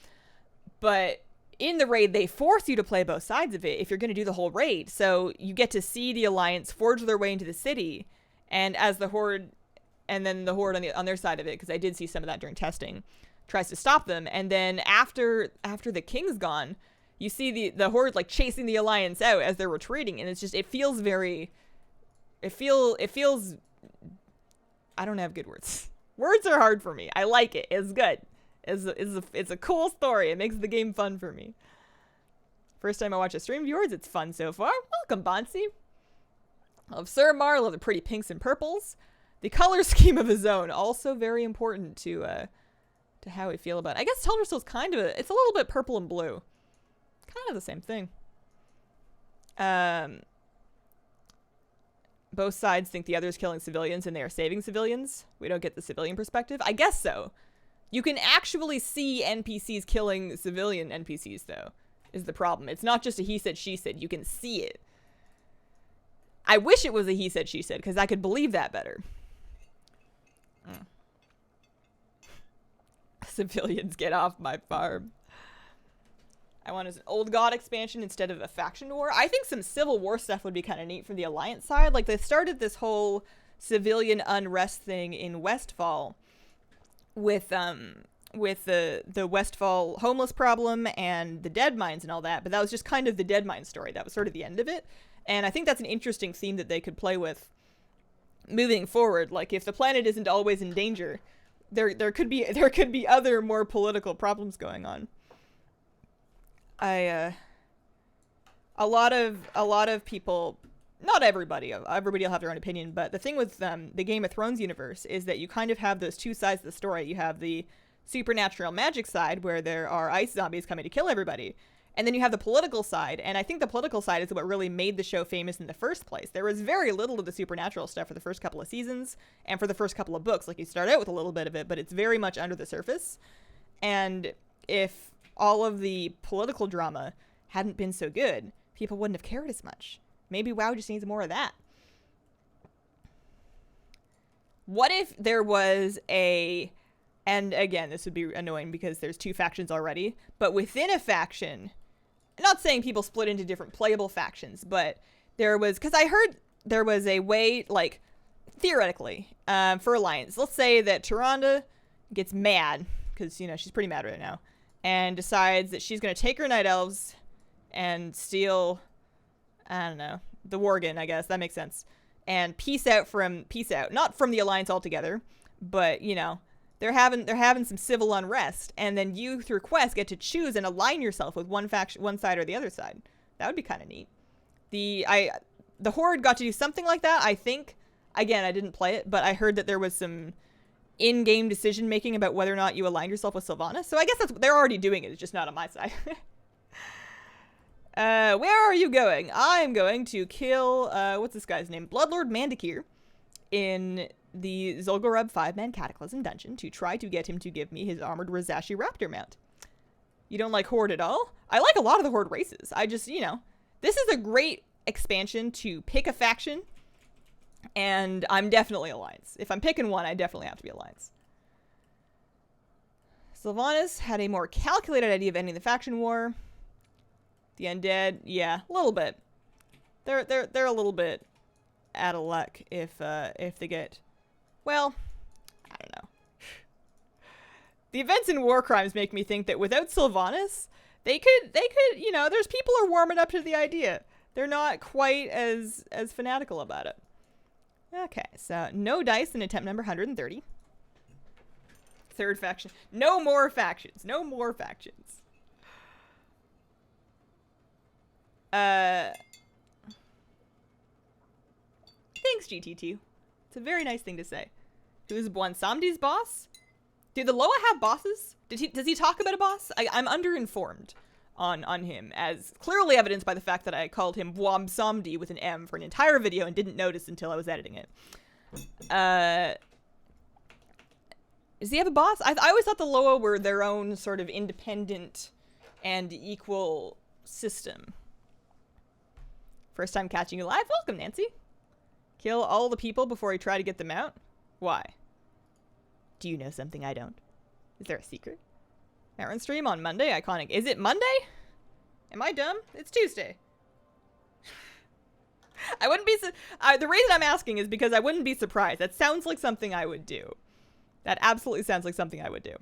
But in the raid, they force you to play both sides of it if you're going to do the whole raid. So you get to see the Alliance forge their way into the city, and as the Horde, and then the Horde on their side of it, because I did see some of that during testing, tries to stop them. And then after the King's gone, you see the Horde like chasing the Alliance out as they're retreating, and it's just, it feels, I don't have good words. Words are hard for me. I like it. It's good. It's a cool story. It makes the game fun for me. First time I watch a stream of yours, it's fun so far. Welcome, Bonsi. Love Suramar, love the pretty pinks and purples. The color scheme of a zone, also very important to how we feel about it. I guess Teldrassil's kind of it's a little bit purple and blue. Kind of the same thing. Both sides think the other is killing civilians and they are saving civilians. We don't get the civilian perspective. I guess so. You can actually see NPCs killing civilian NPCs, though, is the problem. It's not just a he said, she said. You can see it. I wish it was a he said, she said, because I could believe that better. Civilians, get off my farm. I want an old god expansion instead of a faction war. I think some Civil War stuff would be kind of neat from the Alliance side. Like, they started this whole civilian unrest thing in Westfall with the Westfall homeless problem and the dead mines and all that, but that was just kind of the dead mine story. That was sort of the end of it. And I think that's an interesting theme that they could play with moving forward. Like, if the planet isn't always in danger, there could be other more political problems going on. A lot of people, not everybody will have their own opinion, but the thing with the Game of Thrones universe is that you kind of have those two sides of the story. You have the supernatural magic side where there are ice zombies coming to kill everybody, and then you have the political side, and I think the political side is what really made the show famous in the first place. There was very little of the supernatural stuff for the first couple of seasons and for the first couple of books. Like, you start out with a little bit of it, but it's very much under the surface. And if all of the political drama hadn't been so good, people wouldn't have cared as much. Maybe WoW just needs more of that. What if there was and again, this would be annoying because there's two factions already, but within a faction, I'm not saying people split into different playable factions, but because I heard there was a way, like, theoretically, for Alliance. Let's say that Tyrande gets mad, because, you know, she's pretty mad right now, and decides that she's going to take her Night Elves and steal, I don't know, the Worgen, I guess. That makes sense. And peace out. Not from the Alliance altogether, but, you know, they're having some civil unrest, and then you, through quests, get to choose and align yourself with one side or the other side. That would be kind of neat. The Horde got to do something like that, I think. Again, I didn't play it, but I heard that there was some in-game decision-making about whether or not you align yourself with Sylvanas. So I guess they're already doing it. It's just not on my side. Where are you going? I'm going to kill, what's this guy's name? Bloodlord Mandakir in the Zul'Gurub 5-man Cataclysm dungeon to try to get him to give me his armored Rizashi Raptor mount. You don't like Horde at all? I like a lot of the Horde races. I just, this is a great expansion to pick a faction, and I'm definitely Alliance. If I'm picking one, I definitely have to be Alliance. Sylvanas had a more calculated idea of ending the faction war. The undead, yeah, a little bit. They're a little bit out of luck if they get, well, I don't know. The events in War Crimes make me think that without Sylvanas, they could, there's people are warming up to the idea. They're not quite as fanatical about it. Okay, so no dice in attempt number 130. Third faction. No more factions. No more factions. Thanks, GT2. It's a very nice thing to say. Who's Bwansamdi's boss? Do the Loa have bosses? Does he talk about a boss? I'm underinformed on him, as clearly evidenced by the fact that I called him Bwansamdi with an M for an entire video and didn't notice until I was editing it. Does he have a boss? I always thought the Loa were their own sort of independent and equal system. First time catching you live? Welcome, Nancy. Kill all the people before you try to get them out? Why? Do you know something I don't? Is there a secret? Aaron stream on Monday? Iconic. Is it Monday? Am I dumb? It's Tuesday. I wouldn't be... the reason I'm asking is because I wouldn't be surprised. That sounds like something I would do. That absolutely sounds like something I would do.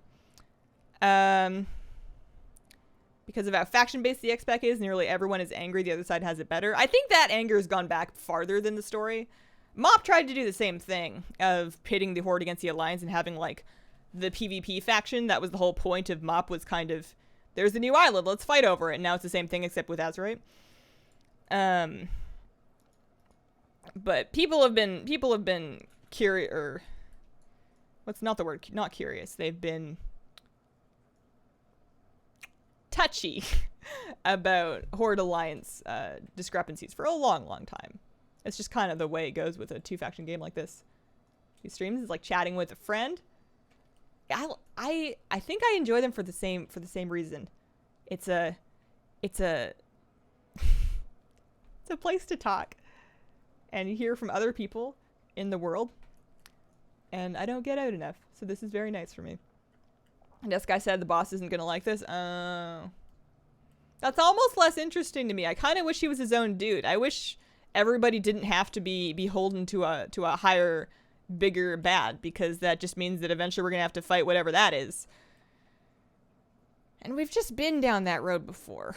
Because of how faction-based the X-Pack is, nearly everyone is angry the other side has it better. I think that anger has gone back farther than the story. Mop tried to do the same thing of pitting the Horde against the Alliance and having, like, the PvP faction. That was the whole point of Mop, was kind of, there's a new island, let's fight over it. And now it's the same thing except with Azerite. But people have been curious, or what's not the word? Not curious. They've been touchy about Horde Alliance discrepancies for a long, long time. It's just kind of the way it goes with a two-faction game like this. These streams is like chatting with a friend. I think I enjoy them for the same reason. It's a it's a place to talk and hear from other people in the world. And I don't get out enough, so this is very nice for me. And this guy said the boss isn't gonna like this. That's almost less interesting to me. I kind of wish he was his own dude. I wish everybody didn't have to be beholden to a higher, bigger bad, because that just means that eventually we're gonna have to fight whatever that is. And we've just been down that road before.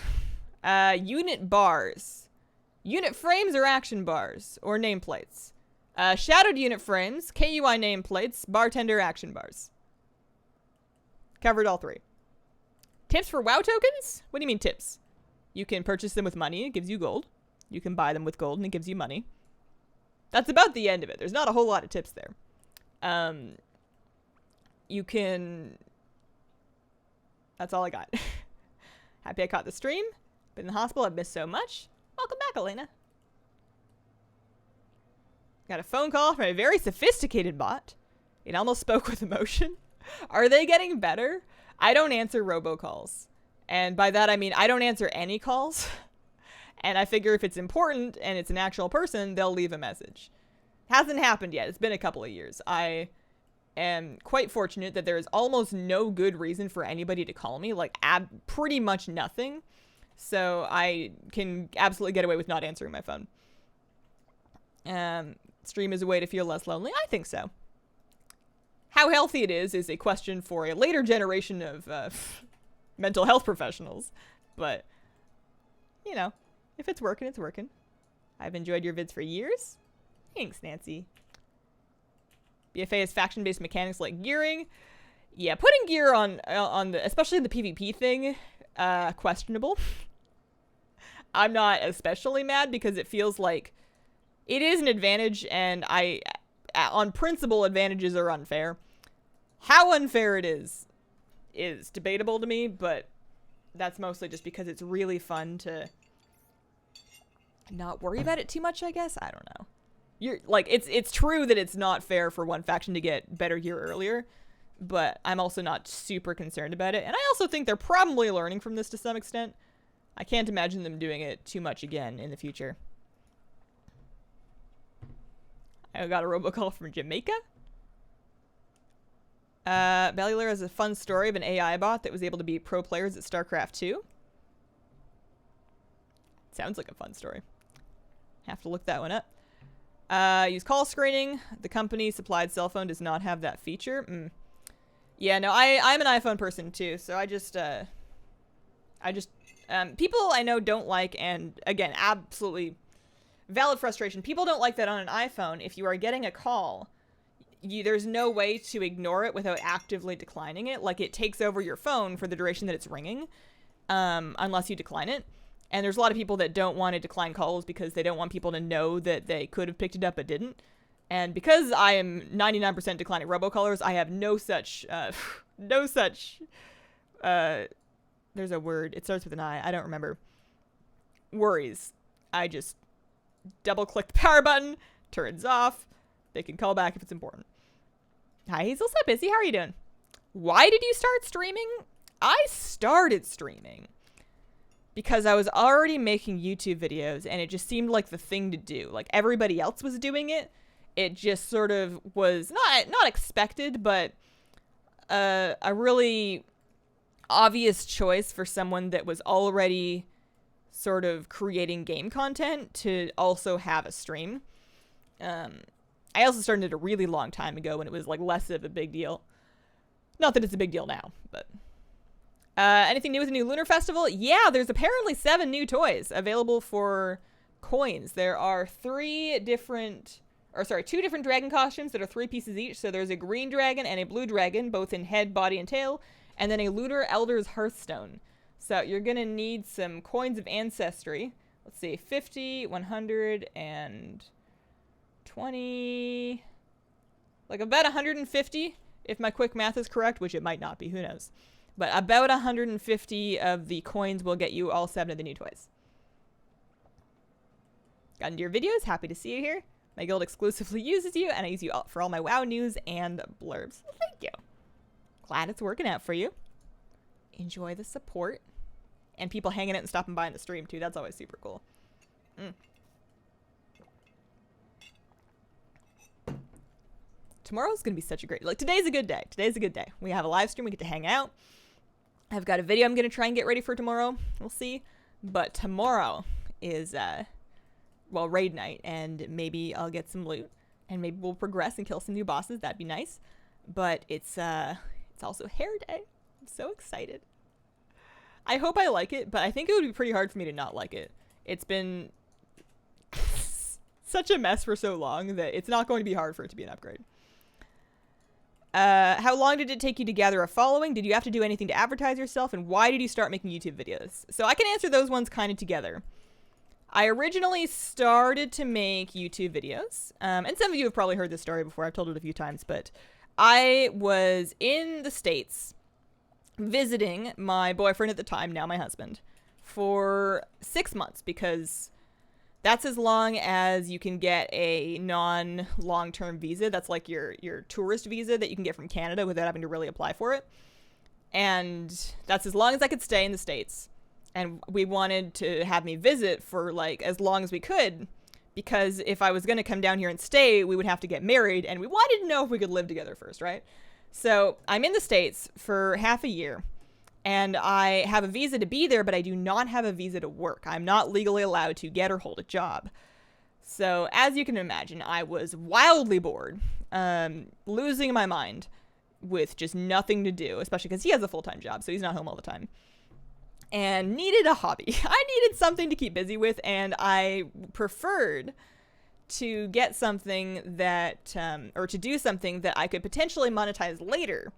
Unit bars. Unit frames or action bars? Or nameplates? Shadowed unit frames, KUI nameplates, bartender action bars. Covered all three. Tips for WoW tokens? What do you mean tips? You can purchase them with money, it gives you gold. You can buy them with gold and it gives you money. That's about the end of it. There's not a whole lot of tips there. You can... That's all I got. Happy I caught the stream. Been in the hospital. I've missed so much. Welcome back, Elena. Got a phone call from a very sophisticated bot. It almost spoke with emotion. Are they getting better? I don't answer robocalls. And by that I mean I don't answer any calls. And I figure if it's important and it's an actual person, they'll leave a message. Hasn't happened yet. It's been a couple of years. I am quite fortunate that there is almost no good reason for anybody to call me. Like, pretty much nothing. So I can absolutely get away with not answering my phone. Stream is a way to feel less lonely? I think so. How healthy it is a question for a later generation of mental health professionals. But, you know, if it's working, it's working. I've enjoyed your vids for years. Thanks, Nancy. BFA has faction-based mechanics like gearing. Yeah, putting gear on the, especially the PvP thing, questionable. I'm not especially mad because it feels like it is an advantage, and on principle, advantages are unfair. How unfair it is debatable to me, but that's mostly just because it's really fun to not worry about it too much, I guess. I don't know. You're like, it's true that it's not fair for one faction to get better gear earlier, but I'm also not super concerned about it. And I also think they're probably learning from this to some extent. I can't imagine them doing it too much again in the future. I got a robocall from Jamaica. Bellular has a fun story of an AI bot that was able to beat pro players at StarCraft 2. Sounds like a fun story. Have to look that one up. Use call screening. The company supplied cell phone does not have that feature. Yeah, no, I'm an iPhone person too, so I just people I know don't like, and again, absolutely valid frustration. People don't like that on an iPhone. If you are getting a call, there's no way to ignore it without actively declining it. Like, it takes over your phone for the duration that it's ringing, unless you decline it. And there's a lot of people that don't want to decline calls because they don't want people to know that they could have picked it up but didn't. And because I am 99% declining robocallers, I have no such, there's a word, it starts with an I don't remember, worries. I just double click the power button, turns off, they can call back if it's important. Hi Hazel, what's up, Busy? How are you doing? Why did you start streaming? I started streaming because I was already making YouTube videos and it just seemed like the thing to do. Like, everybody else was doing it. It just sort of was not expected, but a really obvious choice for someone that was already sort of creating game content to also have a stream. I also started it a really long time ago when it was like less of a big deal. Not that it's a big deal now, but anything new with the new Lunar Festival? Yeah, there's apparently 7 new toys available for coins. There are 2 different dragon costumes that are 3 pieces each. So there's a green dragon and a blue dragon, both in head, body, and tail, and then a Lunar Elder's Hearthstone. So you're gonna need some coins of ancestry. Let's see, 50, 100, and 20, like about 150, if my quick math is correct, which it might not be, who knows. But about 150 of the coins will get you all 7 of the new toys. Got into your videos, happy to see you here. My guild exclusively uses you, and I use you for all my WoW news and blurbs. Well, thank you. Glad it's working out for you. Enjoy the support. And people hanging out and stopping by in the stream, too. That's always super cool. Tomorrow's going to be such a great... Like, today's a good day. Today's a good day. We have a live stream. We get to hang out. I've got a video I'm going to try and get ready for tomorrow. We'll see. But tomorrow is, well, raid night. And maybe I'll get some loot. And maybe we'll progress and kill some new bosses. That'd be nice. But it's also hair day. I'm so excited. I hope I like it, but I think it would be pretty hard for me to not like it. It's been such a mess for so long that it's not going to be hard for it to be an upgrade. How long did it take you to gather a following? Did you have to do anything to advertise yourself? And why did you start making YouTube videos? So I can answer those ones kind of together. I originally started to make YouTube videos. And some of you have probably heard this story before. I've told it a few times, but I was in the States visiting my boyfriend at the time, now my husband, for 6 months, because that's as long as you can get a non-long-term visa. That's like your tourist visa that you can get from Canada without having to really apply for it. And that's as long as I could stay in the States. And we wanted to have me visit for like as long as we could, because if I was going to come down here and stay, we would have to get married, and we wanted to know if we could live together first, right? So I'm in the States for half a year, and I have a visa to be there, but I do not have a visa to work. I'm not legally allowed to get or hold a job. So as you can imagine, I was wildly bored, losing my mind with just nothing to do, especially because he has a full-time job, so he's not home all the time, and needed a hobby. I needed something to keep busy with, and I preferred to get something that, or to do something that I could potentially monetize later.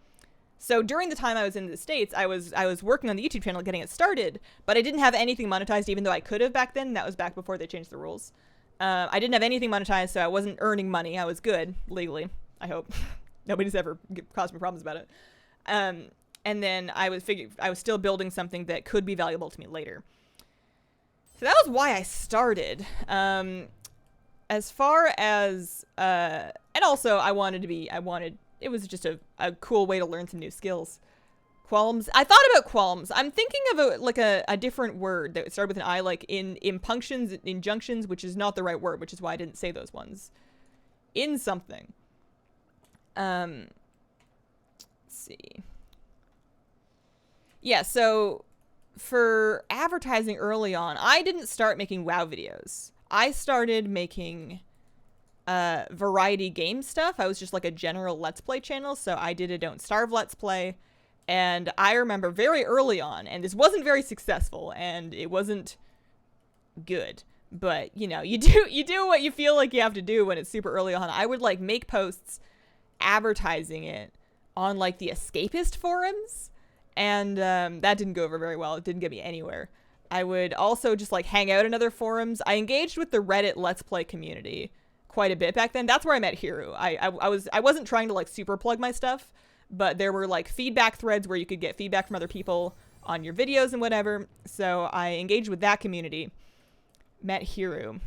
So during the time I was in the States, I was working on the YouTube channel, getting it started, but I didn't have anything monetized, even though I could have back then. That was back before they changed the rules. I didn't have anything monetized, so I wasn't earning money. I was good, legally, I hope. Nobody's ever caused me problems about it. And then I was still building something that could be valuable to me later. So that was why I started. As far as, and also it was just a cool way to learn some new skills. Qualms. I thought about qualms. I'm thinking of a different word that started with an I, like impunctions, injunctions, which is not the right word, which is why I didn't say those ones. In something. Let's see. Yeah, so for advertising early on, I didn't start making WoW videos. I started making variety game stuff. I was just like a general Let's Play channel, so I did a Don't Starve Let's Play. And I remember very early on, and this wasn't very successful, and it wasn't good. But, you know, you do what you feel like you have to do when it's super early on. I would, like, make posts advertising it on, like, the escapist forums. And that didn't go over very well. It didn't get me anywhere. I would also just, like, hang out in other forums. I engaged with the Reddit Let's Play community quite a bit back then. That's where I met Hiru. I wasn't trying to, like, super plug my stuff. But there were, like, feedback threads where you could get feedback from other people on your videos and whatever. So I engaged with that community, met Hiru.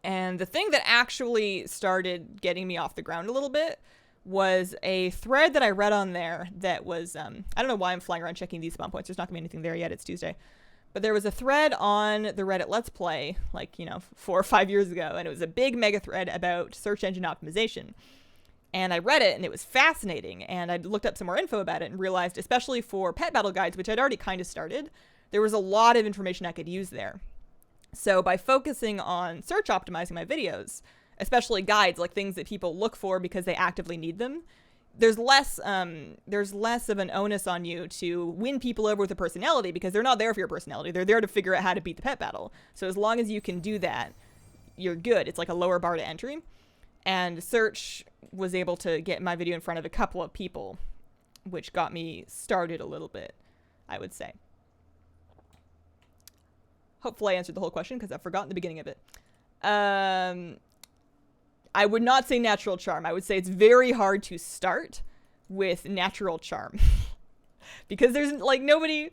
And the thing that actually started getting me off the ground a little bit was a thread that I read on there that was, I don't know why I'm flying around checking these spawn points. There's not going to be anything there yet. It's Tuesday. But there was a thread on the Reddit Let's Play, like, 4 or 5 years ago. And it was a big mega thread about search engine optimization. And I read it, and it was fascinating, and I looked up some more info about it and realized, especially for pet battle guides, which I'd already kind of started, there was a lot of information I could use there. So by focusing on search optimizing my videos, especially guides, like things that people look for because they actively need them, there's less of an onus on you to win people over with a personality because they're not there for your personality. They're there to figure out how to beat the pet battle. So as long as you can do that, you're good. It's like a lower bar to entry. And search was able to get my video in front of a couple of people, which got me started a little bit, I would say. Hopefully I answered the whole question because I've forgotten the beginning of it. I would not say natural charm. I would say it's very hard to start with natural charm. Because there's, like, nobody...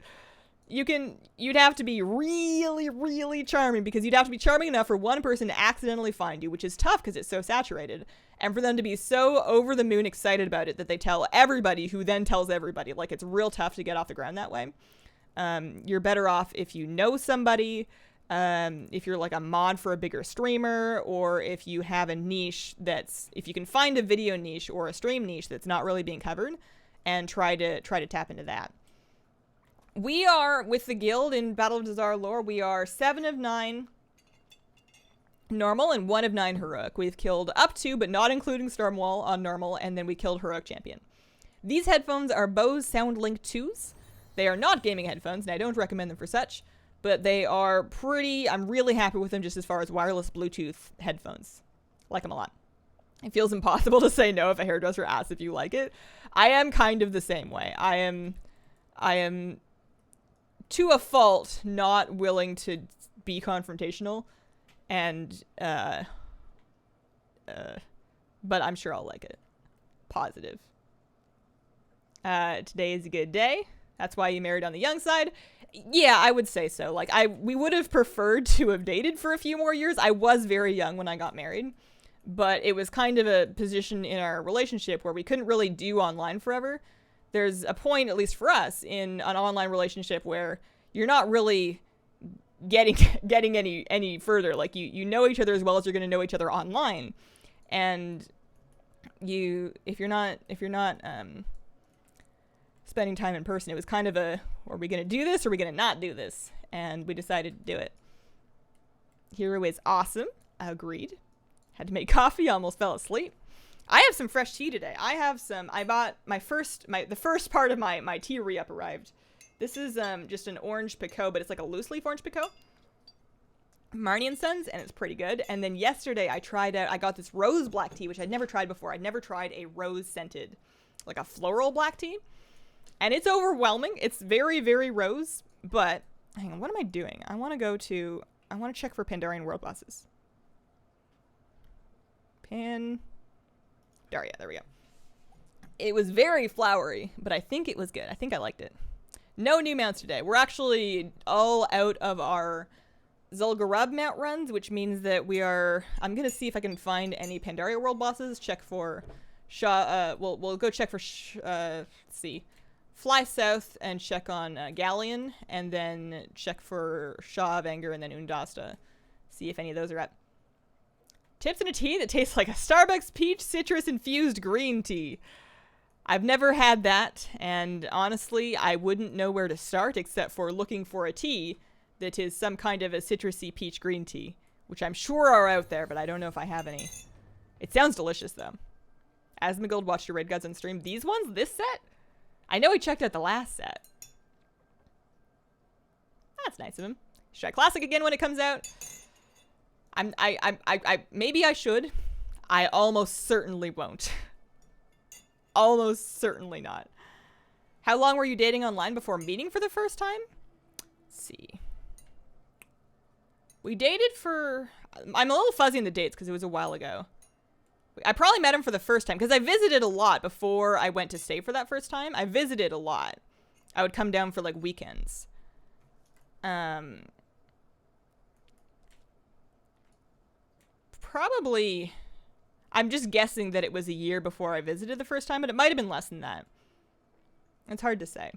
You'd have to be really, really charming because you'd have to be charming enough for one person to accidentally find you, which is tough because it's so saturated, and for them to be so over the moon excited about it that they tell everybody who then tells everybody. Like, it's real tough to get off the ground that way. You're better off if you know somebody, if you're like a mod for a bigger streamer, or if you have a niche if you can find a video niche or a stream niche that's not really being covered, and try to tap into that. We are, with the guild in Battle of Dazar lore, we are 7 of 9 normal and 1 of 9 heroic. We've killed up to, but not including Stormwall on normal, and then we killed heroic champion. These headphones are Bose SoundLink 2s. They are not gaming headphones, and I don't recommend them for such, but they are I'm really happy with them just as far as wireless Bluetooth headphones. Like them a lot. It feels impossible to say no if a hairdresser asks if you like it. I am kind of the same way. I am to a fault, not willing to be confrontational, and, but I'm sure I'll like it. Positive. Today is a good day. That's why you married on the young side. Yeah, I would say so. Like, we would have preferred to have dated for a few more years. I was very young when I got married, but it was kind of a position in our relationship where we couldn't really do online forever. There's a point, at least for us, in an online relationship where you're not really getting any further. Like, you know each other as well as you're going to know each other online. And if you're not spending time in person, it was kind of are we going to do this or are we going to not do this? And we decided to do it. Hero is awesome. I agreed. Had to make coffee, almost fell asleep. I have some fresh tea today. I bought the first part of my tea re-up arrived. This is just an orange Picot, but it's like a loose leaf orange Picot. Marnie & Sons, and it's pretty good. And then yesterday I got this rose black tea, which I'd never tried before. I'd never tried a rose scented, like a floral black tea. And it's overwhelming. It's very, very rose, but hang on, what am I doing? I want to check for Pandarian world bosses. Pandaria, there we go. It was very flowery, but I think it was good. I think I liked it. No new mounts today. We're actually all out of our Gurub mount runs, which means that we are... I'm going to see if I can find any Pandaria World bosses. Check for... we'll go check for... let's see. Fly south and check on Galleon, and then check for Shaw of Anger and then Undasta. See if any of those are up. Tips in a tea that tastes like a Starbucks peach citrus infused green tea. I've never had that, and honestly, I wouldn't know where to start except for looking for a tea that is some kind of a citrusy peach green tea, which I'm sure are out there, but I don't know if I have any. It sounds delicious, though. Asmongold watched your raid gods on stream. These ones? This set? I know he checked out the last set. That's nice of him. Should try Classic again when it comes out. Maybe I should. I almost certainly won't. Almost certainly not. How long were you dating online before meeting for the first time? Let's see. We dated for... I'm a little fuzzy in the dates because it was a while ago. I probably met him for the first time because I visited a lot before I went to stay for that first time. I visited a lot. I would come down for like weekends. Probably... I'm just guessing that it was a year before I visited the first time, but it might have been less than that. It's hard to say.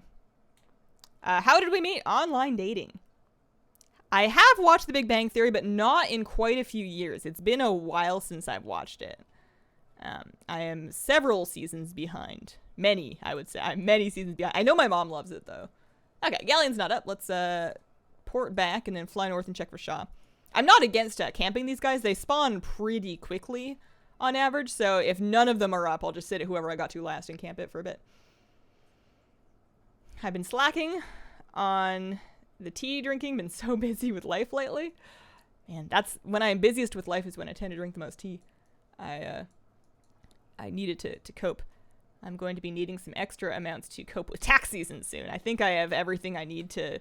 How did we meet? Online dating. I have watched The Big Bang Theory, but not in quite a few years. It's been a while since I've watched it. I am several seasons behind. Many, I would say. I'm many seasons behind. I know my mom loves it, though. Okay, Galleon's not up. Let's port back and then fly north and check for Shaw. I'm not against camping these guys. They spawn pretty quickly on average, so if none of them are up, I'll just sit at whoever I got to last and camp it for a bit. I've been slacking on the tea drinking, been so busy with life lately. And that's when I'm busiest with life is when I tend to drink the most tea. I needed to cope. I'm going to be needing some extra amounts to cope with tax season soon. I think I have everything I need to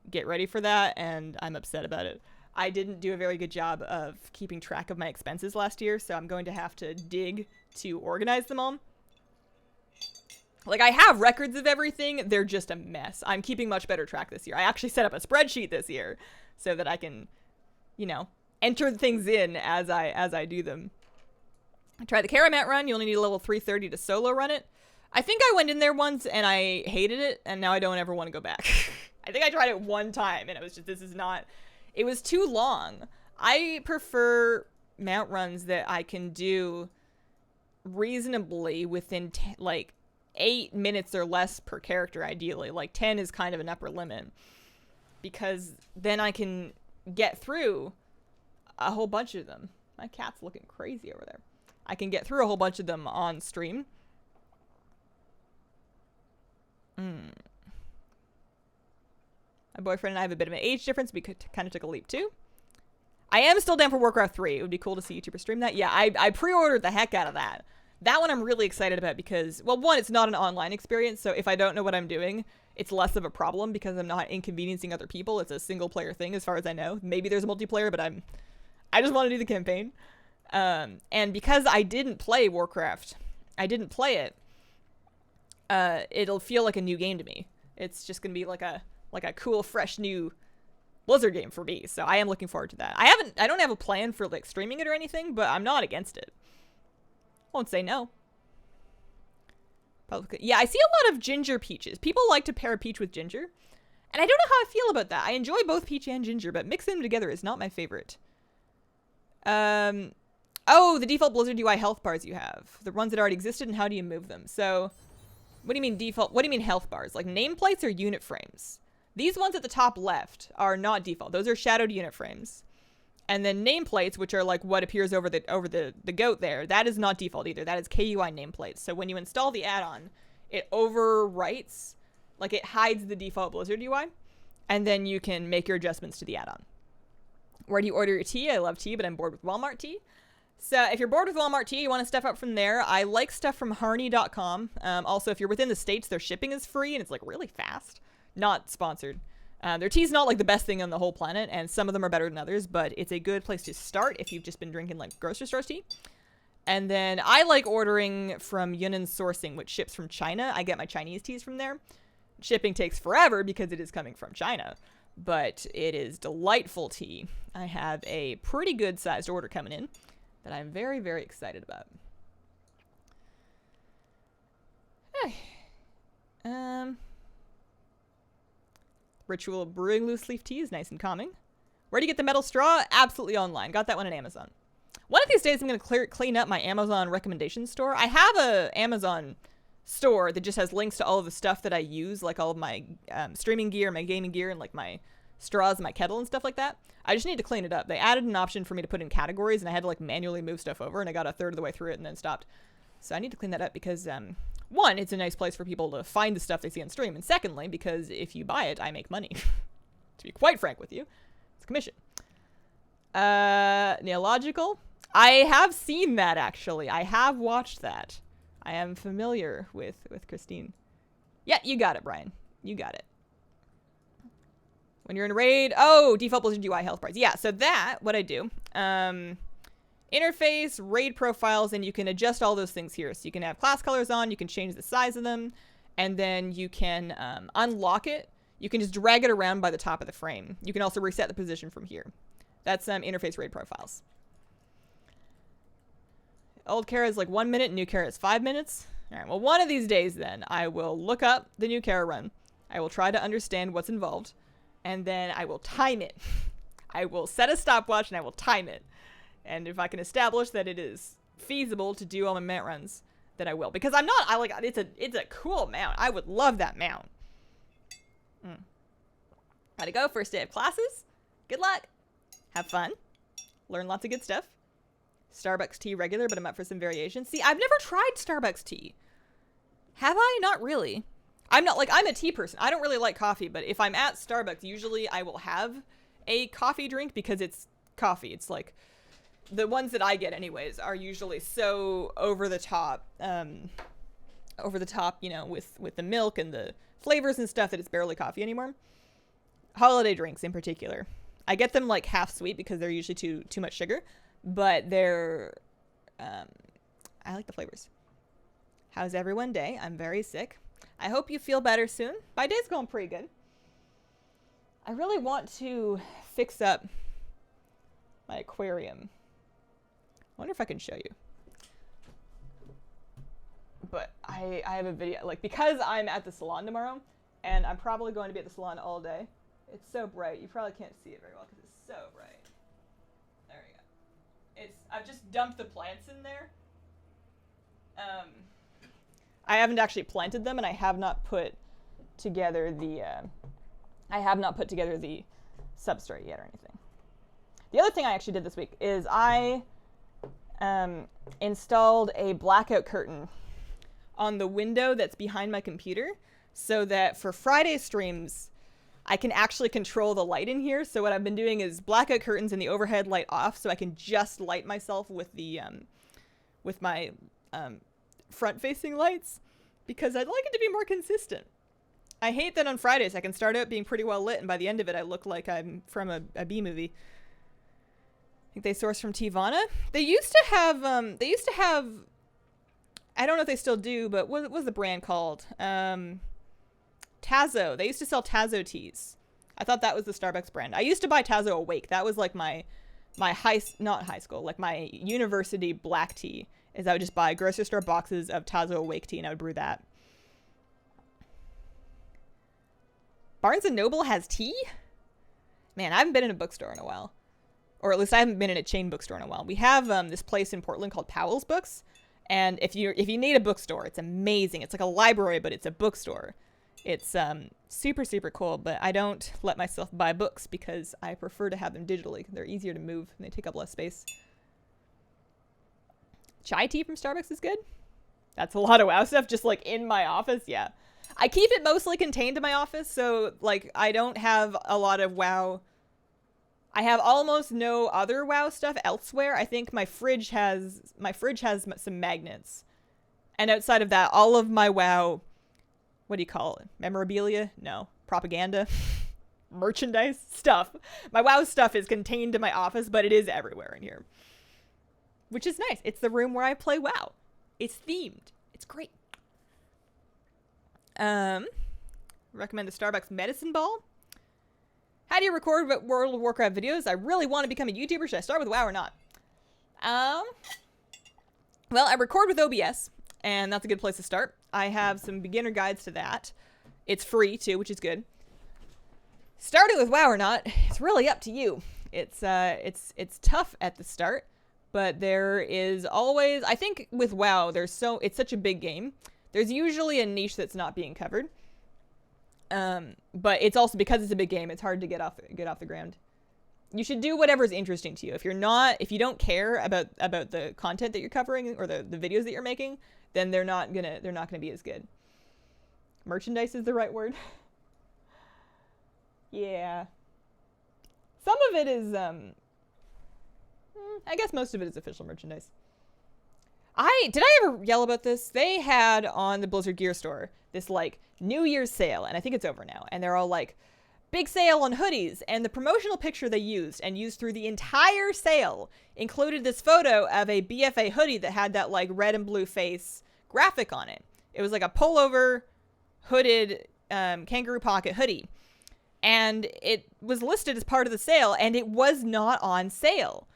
get ready for that, and I'm upset about it. I didn't do a very good job of keeping track of my expenses last year, so I'm going to have to dig to organize them all. Like, I have records of everything, they're just a mess. I'm keeping much better track this year. I actually set up a spreadsheet this year so that I can, you know, enter things in as I do them. I tried the Karamat run. You only need a level 330 to solo run it. I think I went in there once and I hated it, and now I don't ever want to go back. I think I tried it one time, and it was just, this is not... It was too long. I prefer mount runs that I can do reasonably within, like, 8 minutes or less per character, ideally. Like, 10 is kind of an upper limit. Because then I can get through a whole bunch of them. My cat's looking crazy over there. I can get through a whole bunch of them on stream. My boyfriend and I have a bit of an age difference. We kind of took a leap too. I am still down for Warcraft 3. It would be cool to see YouTubers stream that. Yeah, I pre-ordered the heck out of that. That one I'm really excited about because, well, one, it's not an online experience, so if I don't know what I'm doing, it's less of a problem because I'm not inconveniencing other people. It's a single-player thing as far as I know. Maybe there's a multiplayer, but I just want to do the campaign. And because I didn't play Warcraft, I didn't play it, it'll feel like a new game to me. It's just going to be like a cool, fresh, new Blizzard game for me. So I am looking forward to that. I don't have a plan for like streaming it or anything, but I'm not against it. Won't say no. Yeah, I see a lot of ginger peaches. People like to pair peach with ginger. And I don't know how I feel about that. I enjoy both peach and ginger, but mixing them together is not my favorite. Oh, the default Blizzard UI health bars you have. The ones that already existed, and how do you move them? So, what do you mean default? What do you mean health bars? Like nameplates or unit frames? These ones at the top left are not default. Those are shadowed unit frames. And then nameplates, which are like what appears over the goat there, that is not default either. That is KUI nameplates. So when you install the add-on, it overwrites, like it hides the default Blizzard UI, and then you can make your adjustments to the add-on. Where do you order your tea? I love tea, but I'm bored with Walmart tea. So if you're bored with Walmart tea, you want to step up from there. I like stuff from Harney.com. Also, if you're within the States, their shipping is free, and it's like really fast. Not sponsored. Their tea's not like the best thing on the whole planet, and some of them are better than others, but it's a good place to start if you've just been drinking like grocery store tea. And then I like ordering from Yunnan Sourcing, which ships from China. I get my Chinese teas from there. Shipping takes forever because it is coming from China, but it is delightful tea. I have a pretty good sized order coming in that I'm very, very excited about. Ritual of brewing loose leaf tea is nice and calming. Where do you get the metal straw? Absolutely online. Got that one on Amazon. One of these days, I'm going to clean up my Amazon recommendation store. I have a Amazon store that just has links to all of the stuff that I use, like all of my streaming gear, my gaming gear, and like my straws and my kettle and stuff like that. I just need to clean it up. They added an option for me to put in categories, and I had to like manually move stuff over, and I got a third of the way through it and then stopped. So I need to clean that up because, one, it's a nice place for people to find the stuff they see on stream, and secondly, because if you buy it, I make money. To be quite frank with you, it's commission. Neological. I have seen that, actually. I have watched that. I am familiar with Christine. Yeah, you got it, Brian. You got it. When you're in a raid, default Blizzard UI health price. Yeah, so that, what I do, interface, raid profiles, and you can adjust all those things here. So you can have class colors on, you can change the size of them, and then you can unlock it. You can just drag it around by the top of the frame. You can also reset the position from here. That's interface raid profiles. Old Kara is like 1 minute, new Kara is 5 minutes. All right, well, one of these days then, I will look up the new Kara run. I will try to understand what's involved, and then I will time it. I will set a stopwatch, and I will time it. And if I can establish that it is feasible to do all my mount runs, then I will. Because it's a cool mount. I would love that mount. Gotta go, first day of classes. Good luck. Have fun. Learn lots of good stuff. Starbucks tea regular, but I'm up for some variation. See, I've never tried Starbucks tea. Have I? Not really. I'm a tea person. I don't really like coffee, but if I'm at Starbucks, usually I will have a coffee drink because it's coffee. It's like, the ones that I get anyways are usually so over the top, you know, with the milk and the flavors and stuff that it's barely coffee anymore. Holiday drinks in particular. I get them like half sweet because they're usually too much sugar. But they're, I like the flavors. How's everyone day? I'm very sick. I hope you feel better soon. My day's going pretty good. I really want to fix up my aquarium. I wonder if I can show you. But I have a video, like, because I'm at the salon tomorrow, and I'm probably going to be at the salon all day. It's so bright. You probably can't see it very well because it's so bright. I've just dumped the plants in there. I haven't actually planted them, and I have not put together the substrate yet or anything. The other thing I actually did this week is I installed a blackout curtain on the window that's behind my computer so that for Friday streams, I can actually control the light in here. So what I've been doing is blackout curtains and the overhead light off so I can just light myself with the with my front-facing lights because I'd like it to be more consistent. I hate that on Fridays I can start out being pretty well lit and by the end of it I look like I'm from a B-movie. I think they source from Tivana. They used to have I don't know if they still do, but what was the brand called? Tazo. They used to sell Tazo teas. I thought that was the Starbucks brand. I used to buy Tazo Awake. That was like my not high school, like my university black tea. Is I would just buy grocery store boxes of Tazo Awake tea and I would brew that. Barnes & Noble has tea? Man, I haven't been in a bookstore in a while. Or at least I haven't been in a chain bookstore in a while. We have this place in Portland called Powell's Books. And if you need a bookstore, it's amazing. It's like a library, but it's a bookstore. It's super, super cool, but I don't let myself buy books because I prefer to have them digitally. They're easier to move and they take up less space. Chai tea from Starbucks is good. That's a lot of WoW stuff just like in my office. Yeah. I keep it mostly contained to my office. So like I don't have a lot of WoW. I have almost no other WoW stuff elsewhere. I think my fridge has some magnets. And outside of that, all of my WoW, what do you call it? Memorabilia? No. Propaganda? Merchandise? Stuff. My WoW stuff is contained to my office, but it is everywhere in here. which is nice. It's the room where I play WoW. It's themed. It's great. Recommend the Starbucks medicine ball. How do you record World of Warcraft videos? I really want to become a YouTuber. Should I start with WoW or not? Well, I record with OBS, and that's a good place to start. I have some beginner guides to that. It's free too, which is good. Starting with WoW or not, it's really up to you. It's tough at the start, but there is always, I think with WoW, it's such a big game. There's usually a niche that's not being covered. But it's also, because it's a big game, it's hard to get off the ground. You should do whatever's interesting to you. If you don't care about the content that you're covering or the videos that you're making, then they're not gonna be as good. Merchandise is the right word. Yeah. Some of it is, I guess most of it is official merchandise. Did I ever yell about this? They had on the Blizzard Gear store this like New Year's sale, and I think it's over now. And they're all like, big sale on hoodies. And the promotional picture they used through the entire sale included this photo of a BFA hoodie that had that like red and blue face graphic on it. It was like a pullover hooded kangaroo pocket hoodie. And it was listed as part of the sale, and it was not on sale.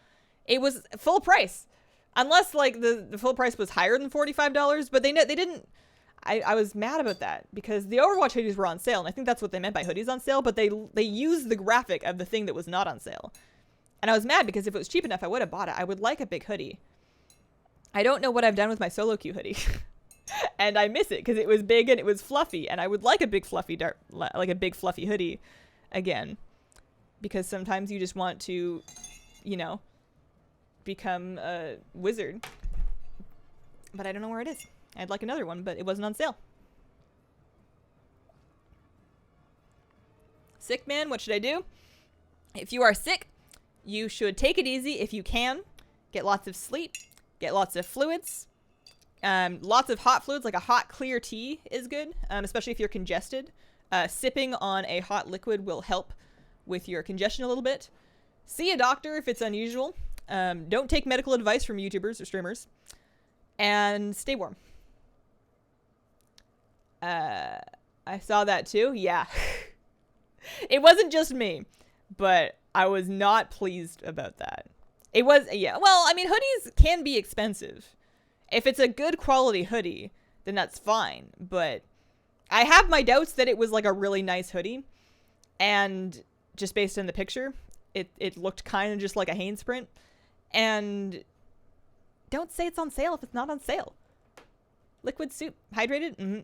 It was full price. Unless, like, the full price was higher than $45, but they didn't... I was mad about that, because the Overwatch hoodies were on sale, and I think that's what they meant by hoodies on sale, but they used the graphic of the thing that was not on sale. And I was mad, because if it was cheap enough, I would have bought it. I would like a big hoodie. I don't know what I've done with my solo queue hoodie. And I miss it, because it was big and it was fluffy, and I would like a big fluffy fluffy hoodie again. Because sometimes you just want to, you know, become a wizard. But I don't know where it is. I'd like another one, but it wasn't on sale. Sick man, what should I do? If you are sick, you should take it easy if you can. Get lots of sleep. Get lots of fluids. Lots of hot fluids, like a hot clear tea is good, especially if you're congested. Sipping on a hot liquid will help with your congestion a little bit. See a doctor if it's unusual. Don't take medical advice from YouTubers or streamers. And stay warm. I saw that too. Yeah. It wasn't just me, but I was not pleased about that. It was, yeah. Well, I mean, hoodies can be expensive. If it's a good quality hoodie, then that's fine. But I have my doubts that it was like a really nice hoodie. And just based on the picture, it looked kind of just like a Hanes print. And don't say it's on sale if it's not on sale. Liquid soup, hydrated? Mm-hmm.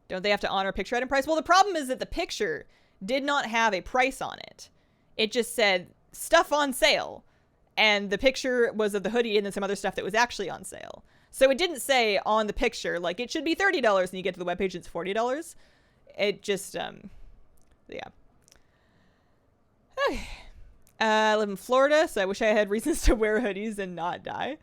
Don't they have to honor picture item price? Well, the problem is that the picture did not have a price on it. It just said stuff on sale. And the picture was of the hoodie and then some other stuff that was actually on sale. So it didn't say on the picture, like, it should be $30 and you get to the webpage and it's $40. It just, yeah. I live in Florida, so I wish I had reasons to wear hoodies and not die.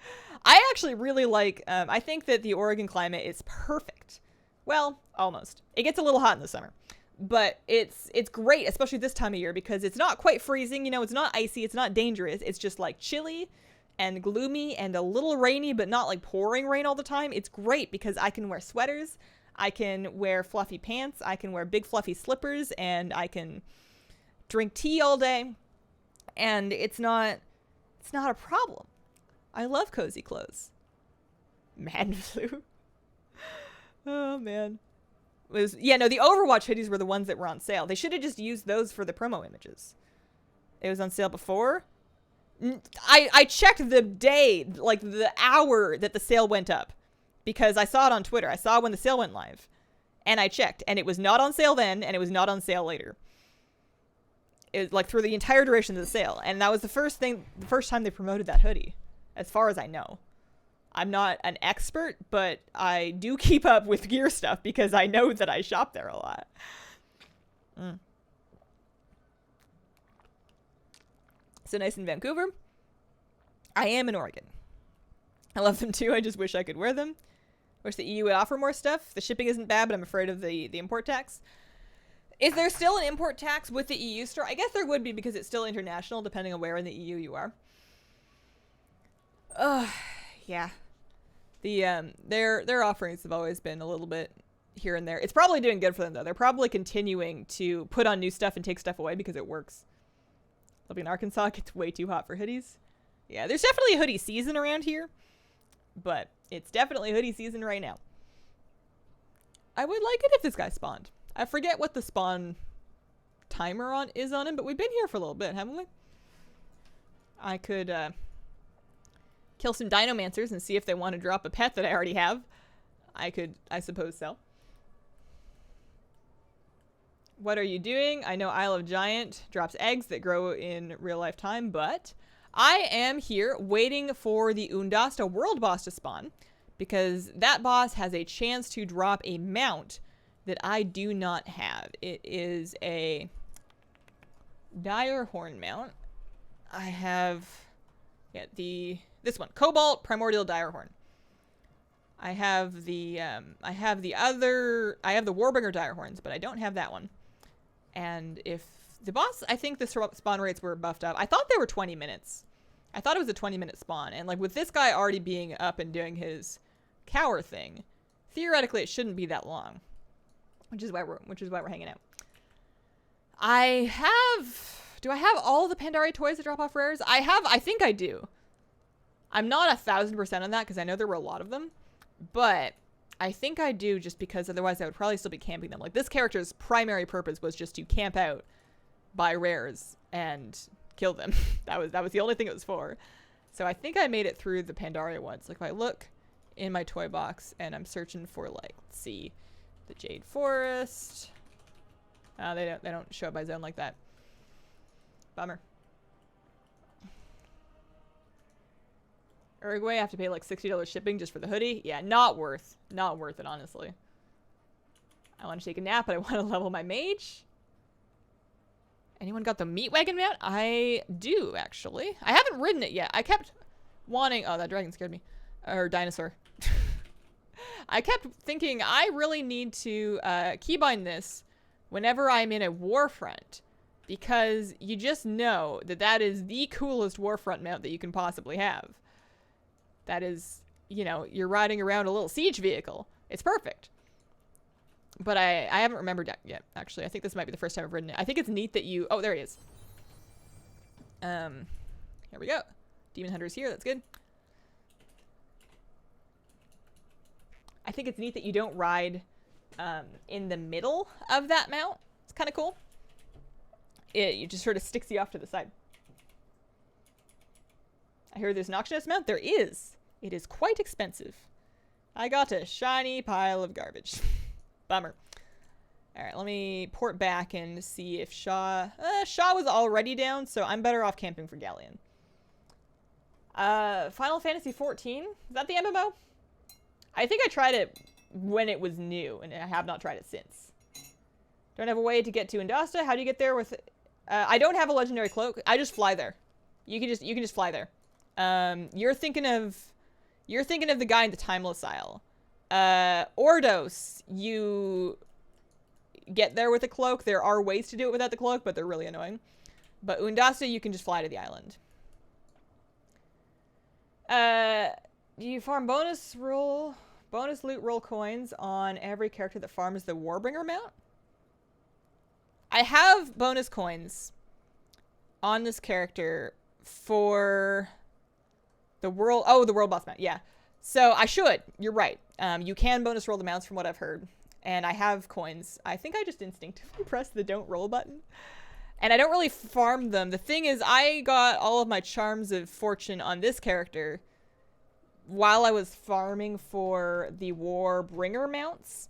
I actually really like, I think that the Oregon climate is perfect. Well, almost. It gets a little hot in the summer. But it's great, especially this time of year, because it's not quite freezing, you know, it's not icy, it's not dangerous. It's just like chilly and gloomy and a little rainy, but not like pouring rain all the time. It's great because I can wear sweaters, I can wear fluffy pants, I can wear big fluffy slippers, and I can drink tea all day. And it's not a problem. I love cozy clothes. Man flu. Oh, man. The Overwatch hoodies were the ones that were on sale. They should have just used those for the promo images. It was on sale before. I checked the day, like the hour that the sale went up, because I saw it on Twitter. I saw when the sale went live, and I checked, and it was not on sale then, and it was not on sale later. It was like through the entire duration of the sale, and that was the first time they promoted that hoodie, as far as I know. I'm not an expert, but I do keep up with gear stuff because I know that I shop there a lot. So nice in Vancouver. I am in Oregon. I love them too. I just wish I could wear them. Wish the EU would offer more stuff. The shipping isn't bad, but I'm afraid of the import tax. Is there still an import tax with the EU store? I guess there would be because it's still international, depending on where in the EU you are. Yeah. Their offerings have always been a little bit here and there. It's probably doing good for them though. They're probably continuing to put on new stuff and take stuff away because it works. Living in Arkansas gets way too hot for hoodies. Yeah, there's definitely a hoodie season around here, but it's definitely hoodie season right now. I would like it if this guy spawned. I forget what the spawn timer is on him, but we've been here for a little bit, haven't we? I could kill some dinomancers and see if they want to drop a pet that I already have. I suppose so. What are you doing? I know Isle of Giant drops eggs that grow in real life time, but I am here waiting for the Undasta world boss to spawn because that boss has a chance to drop a mount that I do not have. It is a dire horn mount. I have this one, Cobalt Primordial Dire Horn. I have the Warbringer Dire Horns, but I don't have that one. And if the boss, I think the spawn rates were buffed up. I thought they were 20 minutes. I thought it was a 20-minute spawn. And like with this guy already being up and doing his cower thing, theoretically it shouldn't be that long. Which is why we're hanging out. Do I have all the Pandaria toys that drop off rares? I think I do. I'm not 1,000% on that because I know there were a lot of them. But I think I do just because otherwise I would probably still be camping them. Like this character's primary purpose was just to camp out, buy rares, and kill them. that was the only thing it was for. So I think I made it through the Pandaria once. Like if I look in my toy box and I'm searching for like, let's see, the Jade Forest. They don't show up by zone like that. Bummer. Uruguay, I have to pay like $60 shipping just for the hoodie. Yeah, not worth it, honestly. I want to take a nap, but I want to level my mage. Anyone got the meat wagon mount? I do, actually. I haven't ridden it yet. I kept wanting... Oh, that dragon scared me. Or dinosaur. I kept thinking I really need to keybind this whenever I'm in a war front. Because you just know that that is the coolest war front mount that you can possibly have. That is, you know, you're riding around a little siege vehicle. It's perfect. But I haven't remembered that yet, actually. I think this might be the first time I've ridden it. I think it's neat that you... Oh, there he is. Here we go. Demon Hunter's here. That's good. I think it's neat that you don't ride in the middle of that mount. It's kind of cool. It just sort of sticks you off to the side. I hear there's an auctionist mount. There is. It is quite expensive. I got a shiny pile of garbage. Bummer. Alright, let me port back and see if Shaw... Shaw was already down, so I'm better off camping for Galleon. Final Fantasy 14? Is that the MMO? I think I tried it when it was new, and I have not tried it since. Don't have a way to get to Indasta. How do you get there with... I don't have a legendary cloak. I just fly there. You can just fly there. You're thinking of the guy in the Timeless Isle. Ordos, you get there with a cloak. There are ways to do it without the cloak, but they're really annoying. But Undasta, you can just fly to the island. Do you farm bonus loot roll coins on every character that farms the Warbringer mount? I have bonus coins on this character for the world boss mount. Yeah. So I should. You're right. You can bonus roll the mounts from what I've heard. And I have coins. I think I just instinctively press the don't roll button. And I don't really farm them. The thing is, I got all of my charms of fortune on this character while I was farming for the Warbringer mounts.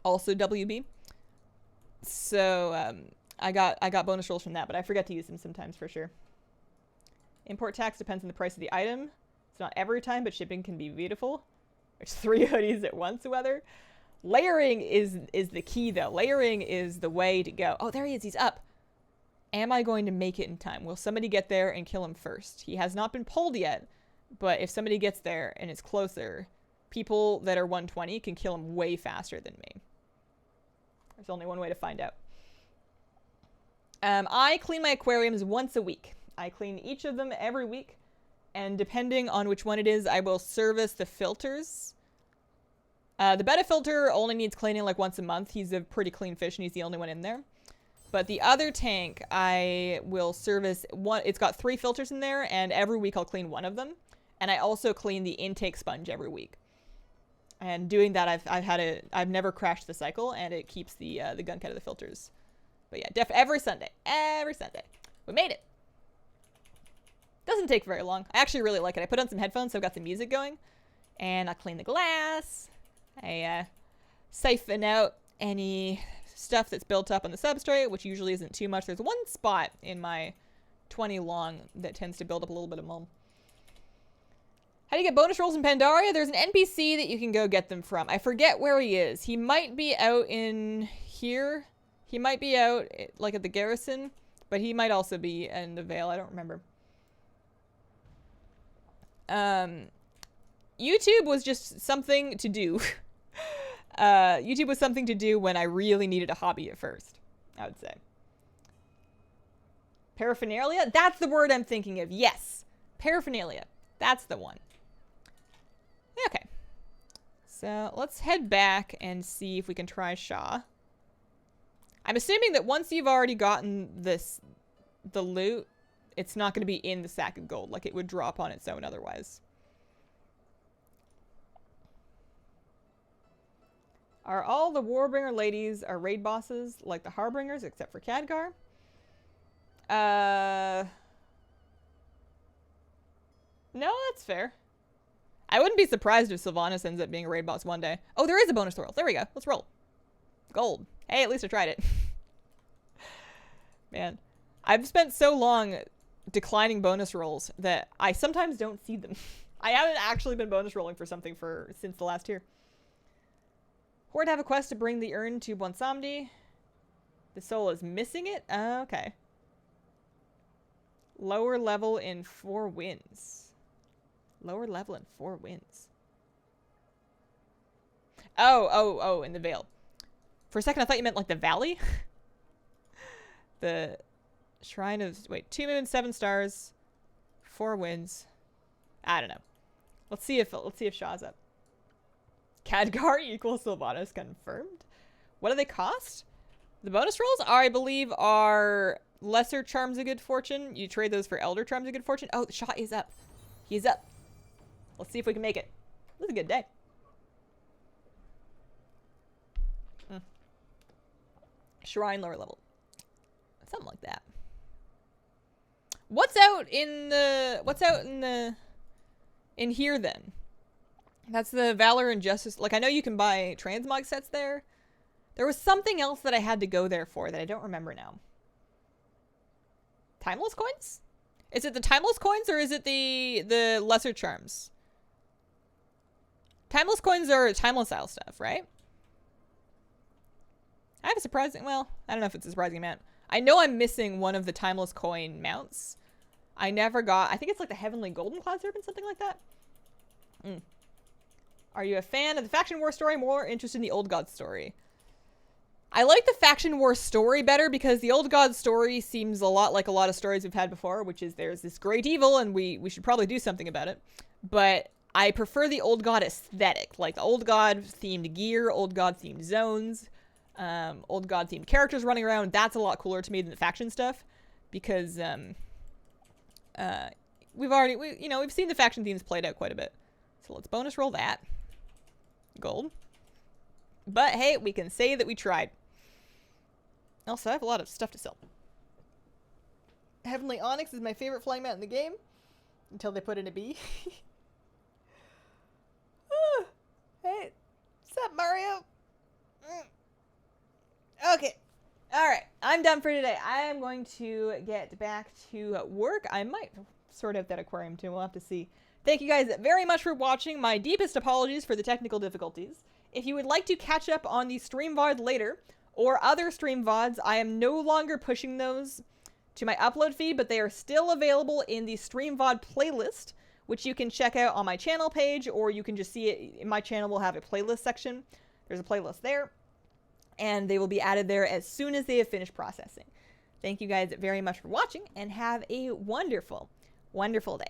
Also WB. So I got bonus rolls from that, but I forget to use them sometimes for sure. Import tax depends on the price of the item. It's not every time, but shipping can be beautiful. There's 3 hoodies at once, weather. Layering is the key, though. Layering is the way to go. Oh, there he is. He's up. Am I going to make it in time? Will somebody get there and kill him first? He has not been pulled yet, but if somebody gets there and is closer, people that are 120 can kill him way faster than me. There's only one way to find out. I clean my aquariums once a week. I clean each of them every week. And depending on which one it is, I will service the filters. The betta filter only needs cleaning like once a month. He's a pretty clean fish and he's the only one in there. But the other tank, I will service one. It's got 3 filters in there, and every week I'll clean one of them. And I also clean the intake sponge every week. And doing that, I've never crashed the cycle, and it keeps the gunk out of the filters. But yeah, every Sunday, we made it. Doesn't take very long. I actually really like it. I put on some headphones, so I've got some music going, and I clean the glass. I siphon out any stuff that's built up on the substrate, which usually isn't too much. There's one spot in my 20 long that tends to build up a little bit of mold. How do you get bonus rolls in Pandaria? There's an NPC that you can go get them from. I forget where he is. He might be out in here. He might be out like at the garrison, but he might also be in the Vale. I don't remember. YouTube was just something to do. YouTube was something to do when I really needed a hobby at first, I would say. Paraphernalia? That's the word I'm thinking of. Yes. Paraphernalia. That's the one. Okay. So let's head back and see if we can try Shaw. I'm assuming that once you've already gotten the loot, it's not going to be in the sack of gold. Like, it would drop on its own otherwise. Are all the Warbringer ladies are raid bosses like the Harbingers except for Khadgar? No, that's fair. I wouldn't be surprised if Sylvanas ends up being a raid boss one day. Oh, there is a bonus roll. There we go. Let's roll. Gold. Hey, at least I tried it. Man, I've spent so long declining bonus rolls that I sometimes don't see them. I haven't actually been bonus rolling for something since the last tier. Horde have a quest to bring the urn to Bonsamdi. The soul is missing it? Okay. Lower level in 4 wins. Lower level in 4 wins. Oh, in the Vale. For a second, I thought you meant like the valley. The Shrine of... Wait, 2 moons, 7 stars, 4 wins. I don't know. Let's see if Shaw's up. Khadgar equals Sylvanas confirmed. What do they cost? The bonus rolls, I believe, are lesser charms of good fortune. You trade those for elder charms of good fortune. Oh, the Shaw is up. He's up. Let's see if we can make it. This is a good day. Shrine lower level. Something like that. What's out in here then? That's the Valor and Justice. Like, I know you can buy transmog sets there. There was something else that I had to go there for that I don't remember now. Timeless coins? Is it the timeless coins or is it the lesser charms? Timeless coins are timeless style stuff, right? I have a surprising, well, I don't know if it's a surprising amount. I know I'm missing one of the timeless coin mounts. I never got, I think it's like the Heavenly Golden Cloud Serpent, something like that. Are you a fan of the Faction War story, more interested in the Old God story? I like the Faction War story better because the Old God story seems a lot like a lot of stories we've had before, which is there's this great evil and we should probably do something about it. But I prefer the Old God aesthetic, like the Old God themed gear, Old God themed zones, Old God themed characters running around. That's a lot cooler to me than the faction stuff because we've seen the faction themes played out quite a bit. So let's bonus roll that. Gold. But hey, we can say that we tried. Also, I have a lot of stuff to sell. Heavenly Onyx is my favorite flying mount in the game. Until they put in a B. Hey, what's up, Mario? Okay. Alright, I'm done for today. I am going to get back to work. I might sort out that aquarium too. We'll have to see. Thank you guys very much for watching. My deepest apologies for the technical difficulties. If you would like to catch up on the stream VOD later, or other stream VODs, I am no longer pushing those to my upload feed, but they are still available in the stream VOD playlist, which you can check out on my channel page, or you can just see it. My channel will have a playlist section. There's a playlist there, and they will be added there as soon as they have finished processing. Thank you guys very much for watching, and have a wonderful, wonderful day.